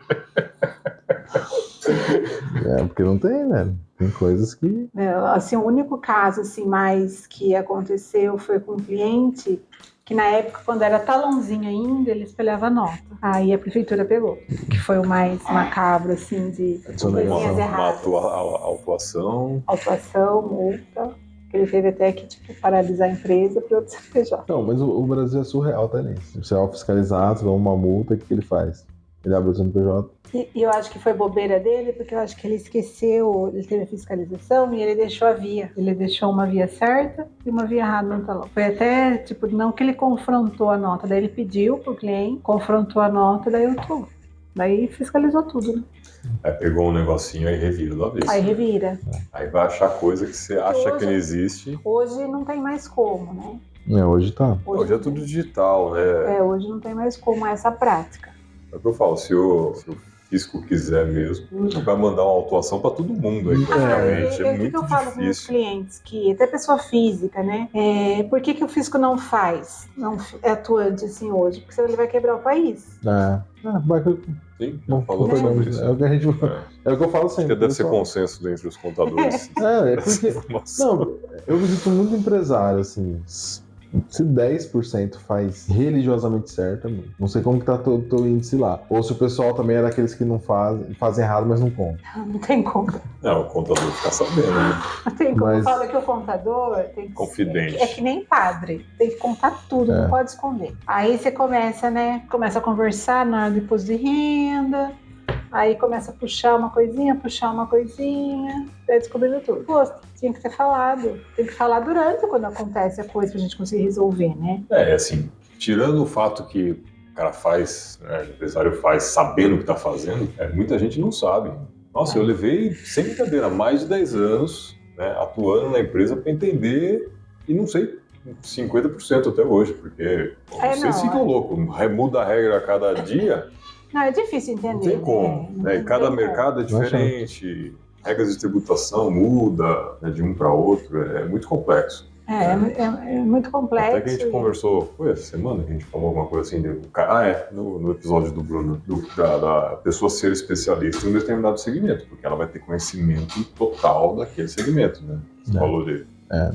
[SPEAKER 2] Porque não tem, né? Tem coisas que...
[SPEAKER 3] Assim, o único caso, assim, mais que aconteceu foi com um cliente que na época, quando era talãozinho ainda, ele espelhava nota. Aí a prefeitura pegou, que foi o mais macabro, assim, de coisinhas erradas.
[SPEAKER 1] Autuação,
[SPEAKER 3] multa. Ele teve até que, paralisar a empresa para outro CPJ.
[SPEAKER 2] Não, mas o Brasil é surreal, tá nisso. Você é fiscalizado, você dá uma multa, o que ele faz? Ele abre o CNPJ.
[SPEAKER 3] E eu acho que foi bobeira dele, porque eu acho que ele esqueceu, ele teve a fiscalização e ele deixou a via. Ele deixou uma via certa e uma via errada no talão. Foi até, não que ele confrontou a nota, daí ele pediu pro cliente, confrontou a nota, daí eu tô. Daí fiscalizou tudo, né?
[SPEAKER 1] Aí pegou um negocinho, aí revira do avesso.
[SPEAKER 3] Aí revira.
[SPEAKER 1] Aí vai achar coisa que você acha que não existe.
[SPEAKER 3] Hoje não tem mais como, né?
[SPEAKER 2] Hoje tá.
[SPEAKER 1] Hoje é tudo digital, né?
[SPEAKER 3] Hoje não tem mais como essa prática.
[SPEAKER 1] É o que eu falo, se o fisco quiser mesmo, vai mandar uma autuação para todo mundo aí, praticamente. É muito
[SPEAKER 3] que eu falo com meus clientes, que até pessoa física, né? Por que o fisco não faz? Não é atuante assim hoje? Porque senão ele vai quebrar o país.
[SPEAKER 1] Sim,
[SPEAKER 2] não falou sobre isso. É o que a gente... É o que eu falo sempre.
[SPEAKER 1] Acho que deve ser consenso entre os contadores.
[SPEAKER 2] Porque... Não, eu visito muito empresário, assim... Se 10% faz religiosamente certo, não sei como que tá teu índice lá. Ou se o pessoal também é daqueles que não fazem errado, mas não contam.
[SPEAKER 3] Não tem como.
[SPEAKER 1] Não, o contador fica sabendo, né?
[SPEAKER 3] Não tem como. Mas... Fala que o contador tem que
[SPEAKER 1] confidente.
[SPEAKER 3] É que nem padre. Tem que contar tudo, não pode esconder. Aí você começa, né? Começa a conversar na hora do imposto de renda. Aí começa a puxar uma coisinha, vai descobrindo tudo. Pô, tinha que ter falado. Tem que falar durante quando acontece a coisa pra gente conseguir resolver, né?
[SPEAKER 1] Assim, tirando o fato que o cara faz, o empresário faz sabendo o que tá fazendo, muita gente não sabe. Nossa, eu levei, sem brincadeira, mais de 10 anos, né, atuando na empresa para entender e não sei 50% até hoje, porque vocês ficam loucos, muda a regra a cada dia.
[SPEAKER 3] Não, é difícil entender.
[SPEAKER 1] Não tem como. E cada mercado é diferente, regras de tributação muda, né, de um para outro, é muito complexo.
[SPEAKER 3] É muito complexo.
[SPEAKER 1] Até que a gente conversou, foi essa semana que a gente falou alguma coisa assim, no episódio do Bruno, da pessoa ser especialista em um determinado segmento, porque ela vai ter conhecimento total daquele segmento, né? Você falou dele.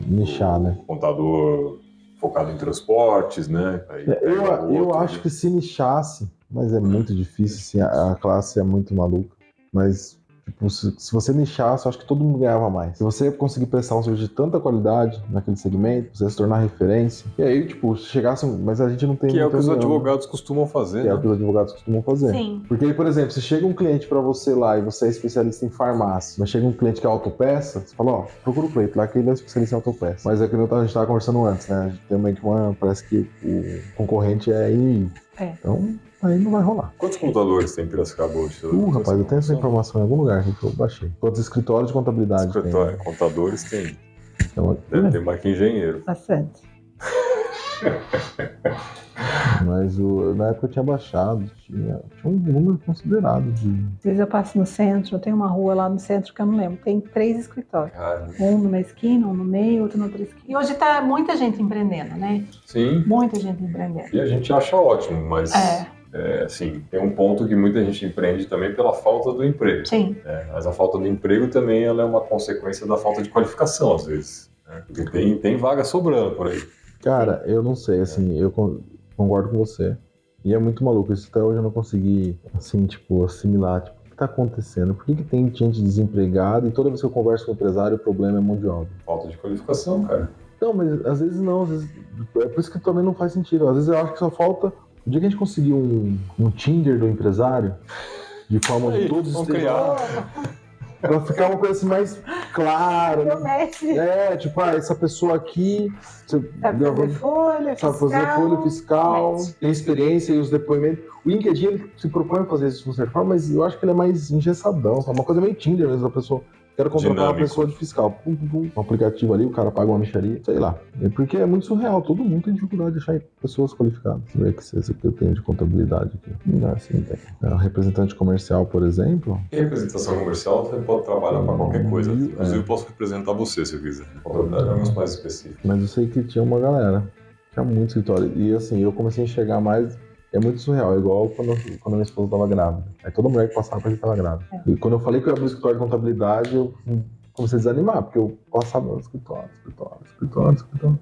[SPEAKER 2] Nichar, né?
[SPEAKER 1] Contador focado em transportes, né? Aí
[SPEAKER 2] eu acho que se nichasse, mas é muito difícil, assim, a classe é muito maluca, mas Tipo, se você nichasse, eu acho que todo mundo ganhava mais. Se você conseguir prestar um serviço de tanta qualidade naquele segmento, você se tornar referência. E aí, tipo, se chegasse... Mas a gente não tem...
[SPEAKER 1] Que é o que os advogados costumam fazer,
[SPEAKER 2] Que
[SPEAKER 1] né?
[SPEAKER 2] é o que os advogados costumam fazer.
[SPEAKER 3] Sim.
[SPEAKER 2] Porque, por exemplo, se chega um cliente pra você lá e você é especialista em farmácia, mas chega um cliente que é autopeça, você fala, ó, procura o Cleito lá que ele é especialista em autopeça. Mas é que a gente tava conversando antes, né? A gente tem meio que parece que o concorrente é inimigo. Então, aí não vai rolar.
[SPEAKER 1] Quantos computadores tem em Piracicaba hoje?
[SPEAKER 2] Rapaz, eu tenho essa informação em algum lugar que eu baixei. Quantos escritórios de contabilidade tem?
[SPEAKER 1] Contadores tem.
[SPEAKER 2] Então,
[SPEAKER 1] Deve ter mais que engenheiro.
[SPEAKER 3] Bastante.
[SPEAKER 2] Mas na época eu tinha baixado, tinha um número considerável de...
[SPEAKER 3] Às vezes eu passo no centro, tem uma rua lá no centro que eu não lembro, tem 3 escritórios.
[SPEAKER 1] Caramba.
[SPEAKER 3] Um numa esquina, um no meio, outro na outra esquina. E hoje tá muita gente empreendendo, né?
[SPEAKER 1] Sim.
[SPEAKER 3] Muita gente empreendendo.
[SPEAKER 1] E a gente acha ótimo, mas assim, tem um ponto que muita gente empreende também pela falta do emprego.
[SPEAKER 3] Sim.
[SPEAKER 1] Mas a falta do emprego também ela é uma consequência da falta de qualificação, às vezes. Porque tem vaga sobrando por aí.
[SPEAKER 2] Cara, eu não sei, assim, eu concordo com você. E é muito maluco, isso até hoje eu não consegui, assim, tipo, assimilar, tipo, o que tá acontecendo? Por que tem gente desempregada e toda vez que eu converso com o empresário o problema é mão de obra?
[SPEAKER 1] Falta de qualificação, cara.
[SPEAKER 2] Não, mas às vezes não, às vezes, é por isso que também não faz sentido. Às vezes eu acho que só falta, o dia que a gente conseguir um Tinder do empresário, de forma de todos
[SPEAKER 1] criar.
[SPEAKER 2] Pra ficar uma coisa assim mais clara. Tipo, essa pessoa aqui
[SPEAKER 3] sabe fazer folha
[SPEAKER 2] fiscal, tem experiência e os depoimentos. O LinkedIn ele se propõe a fazer isso de certa forma, mas eu acho que ele é mais engessadão, é uma coisa meio Tinder mesmo, a pessoa. Quero contratar uma pessoa de fiscal. Um aplicativo ali, o cara paga uma mixaria, sei lá. Porque é muito surreal, todo mundo tem dificuldade de achar pessoas qualificadas. Deixa eu ver esse que eu tenho de contabilidade aqui. Não, assim tem. Representante comercial, por exemplo.
[SPEAKER 1] Em representação comercial, você pode trabalhar para qualquer coisa. Inclusive, eu posso representar você, se eu quiser. Contabilidade é algo mais específico.
[SPEAKER 2] Mas eu sei que tinha uma galera. Tinha muito escritório. E assim, eu comecei a enxergar mais... É muito surreal, é igual quando a minha esposa estava grávida. Aí toda mulher que passava pra gente estava grávida. E quando eu falei que eu ia abrir o escritório de contabilidade, eu comecei a desanimar, porque eu passava no escritório.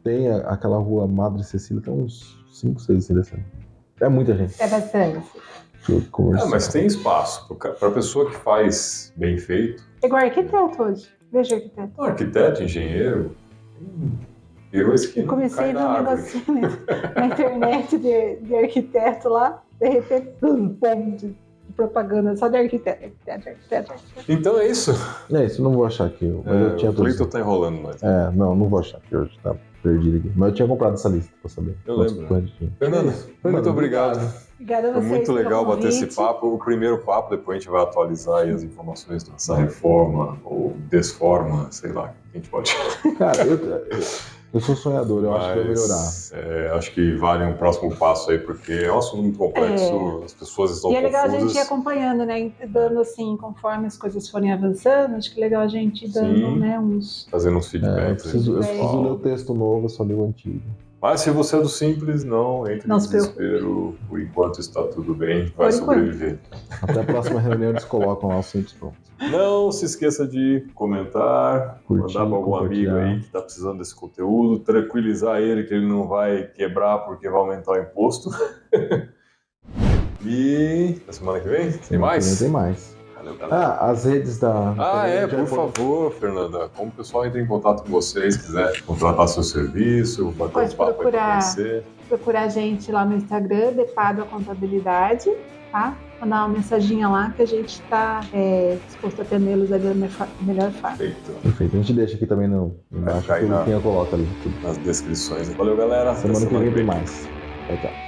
[SPEAKER 2] Tem aquela rua Madre Cecília, tem uns 5, 6 assim descendo. É muita gente.
[SPEAKER 3] É bastante.
[SPEAKER 1] Mas tem espaço para pessoa que faz bem feito.
[SPEAKER 3] É igual arquiteto hoje. Veja arquiteto.
[SPEAKER 1] Arquiteto, engenheiro. Eu
[SPEAKER 3] comecei a ver um negocinho na internet de arquiteto lá, de repente, de propaganda só de arquiteto.
[SPEAKER 1] Então é isso.
[SPEAKER 2] É isso, não vou achar aqui. Mas eu tinha
[SPEAKER 1] o Cleiton tá enrolando mais.
[SPEAKER 2] Não vou achar aqui hoje, tá perdido aqui. Mas eu tinha comprado essa lista pra saber.
[SPEAKER 1] Eu lembro. Fernando, muito obrigado.
[SPEAKER 3] Obrigada a vocês.
[SPEAKER 1] Foi muito legal bater esse papo. O primeiro papo, depois a gente vai atualizar aí as informações dessa reforma ou desforma, sei lá, que a gente pode.
[SPEAKER 2] Cara, eu sou sonhador, eu acho que vai melhorar.
[SPEAKER 1] Acho que vale um próximo passo aí, porque é um assunto muito complexo, as pessoas estão confusas.
[SPEAKER 3] E é legal a gente ir acompanhando, né? Dando assim, conforme as coisas forem avançando, acho que é legal a gente ir dando, né,
[SPEAKER 1] fazendo uns feedbacks.
[SPEAKER 2] Eu preciso ler o texto novo, eu só li o antigo.
[SPEAKER 1] Mas se você é do simples, não entre em desespero. Por enquanto está tudo bem, vai sobreviver.
[SPEAKER 2] Até a próxima reunião eles colocam lá o simples pronto.
[SPEAKER 1] Não se esqueça de comentar, mandar para algum amigo aí que está precisando desse conteúdo, tranquilizar ele que ele não vai quebrar porque vai aumentar o imposto. E na semana que vem tem mais?
[SPEAKER 2] Tem mais.
[SPEAKER 1] Valeu, galera.
[SPEAKER 2] As redes da...
[SPEAKER 1] por favor, Fernanda, como o pessoal entra em contato com vocês, quiser contratar seu serviço, bater um papo para conhecer.
[SPEAKER 3] Procurar a gente lá no Instagram, Depado Contabilidade, tá? Mandar uma mensaginha lá que a gente está disposto a atendê-los da melhor forma.
[SPEAKER 2] Perfeito. A gente deixa aqui também embaixo, tudo que eu coloco ali.
[SPEAKER 1] Nas descrições. Valeu, galera.
[SPEAKER 2] Semana que vem tem mais. Tchau.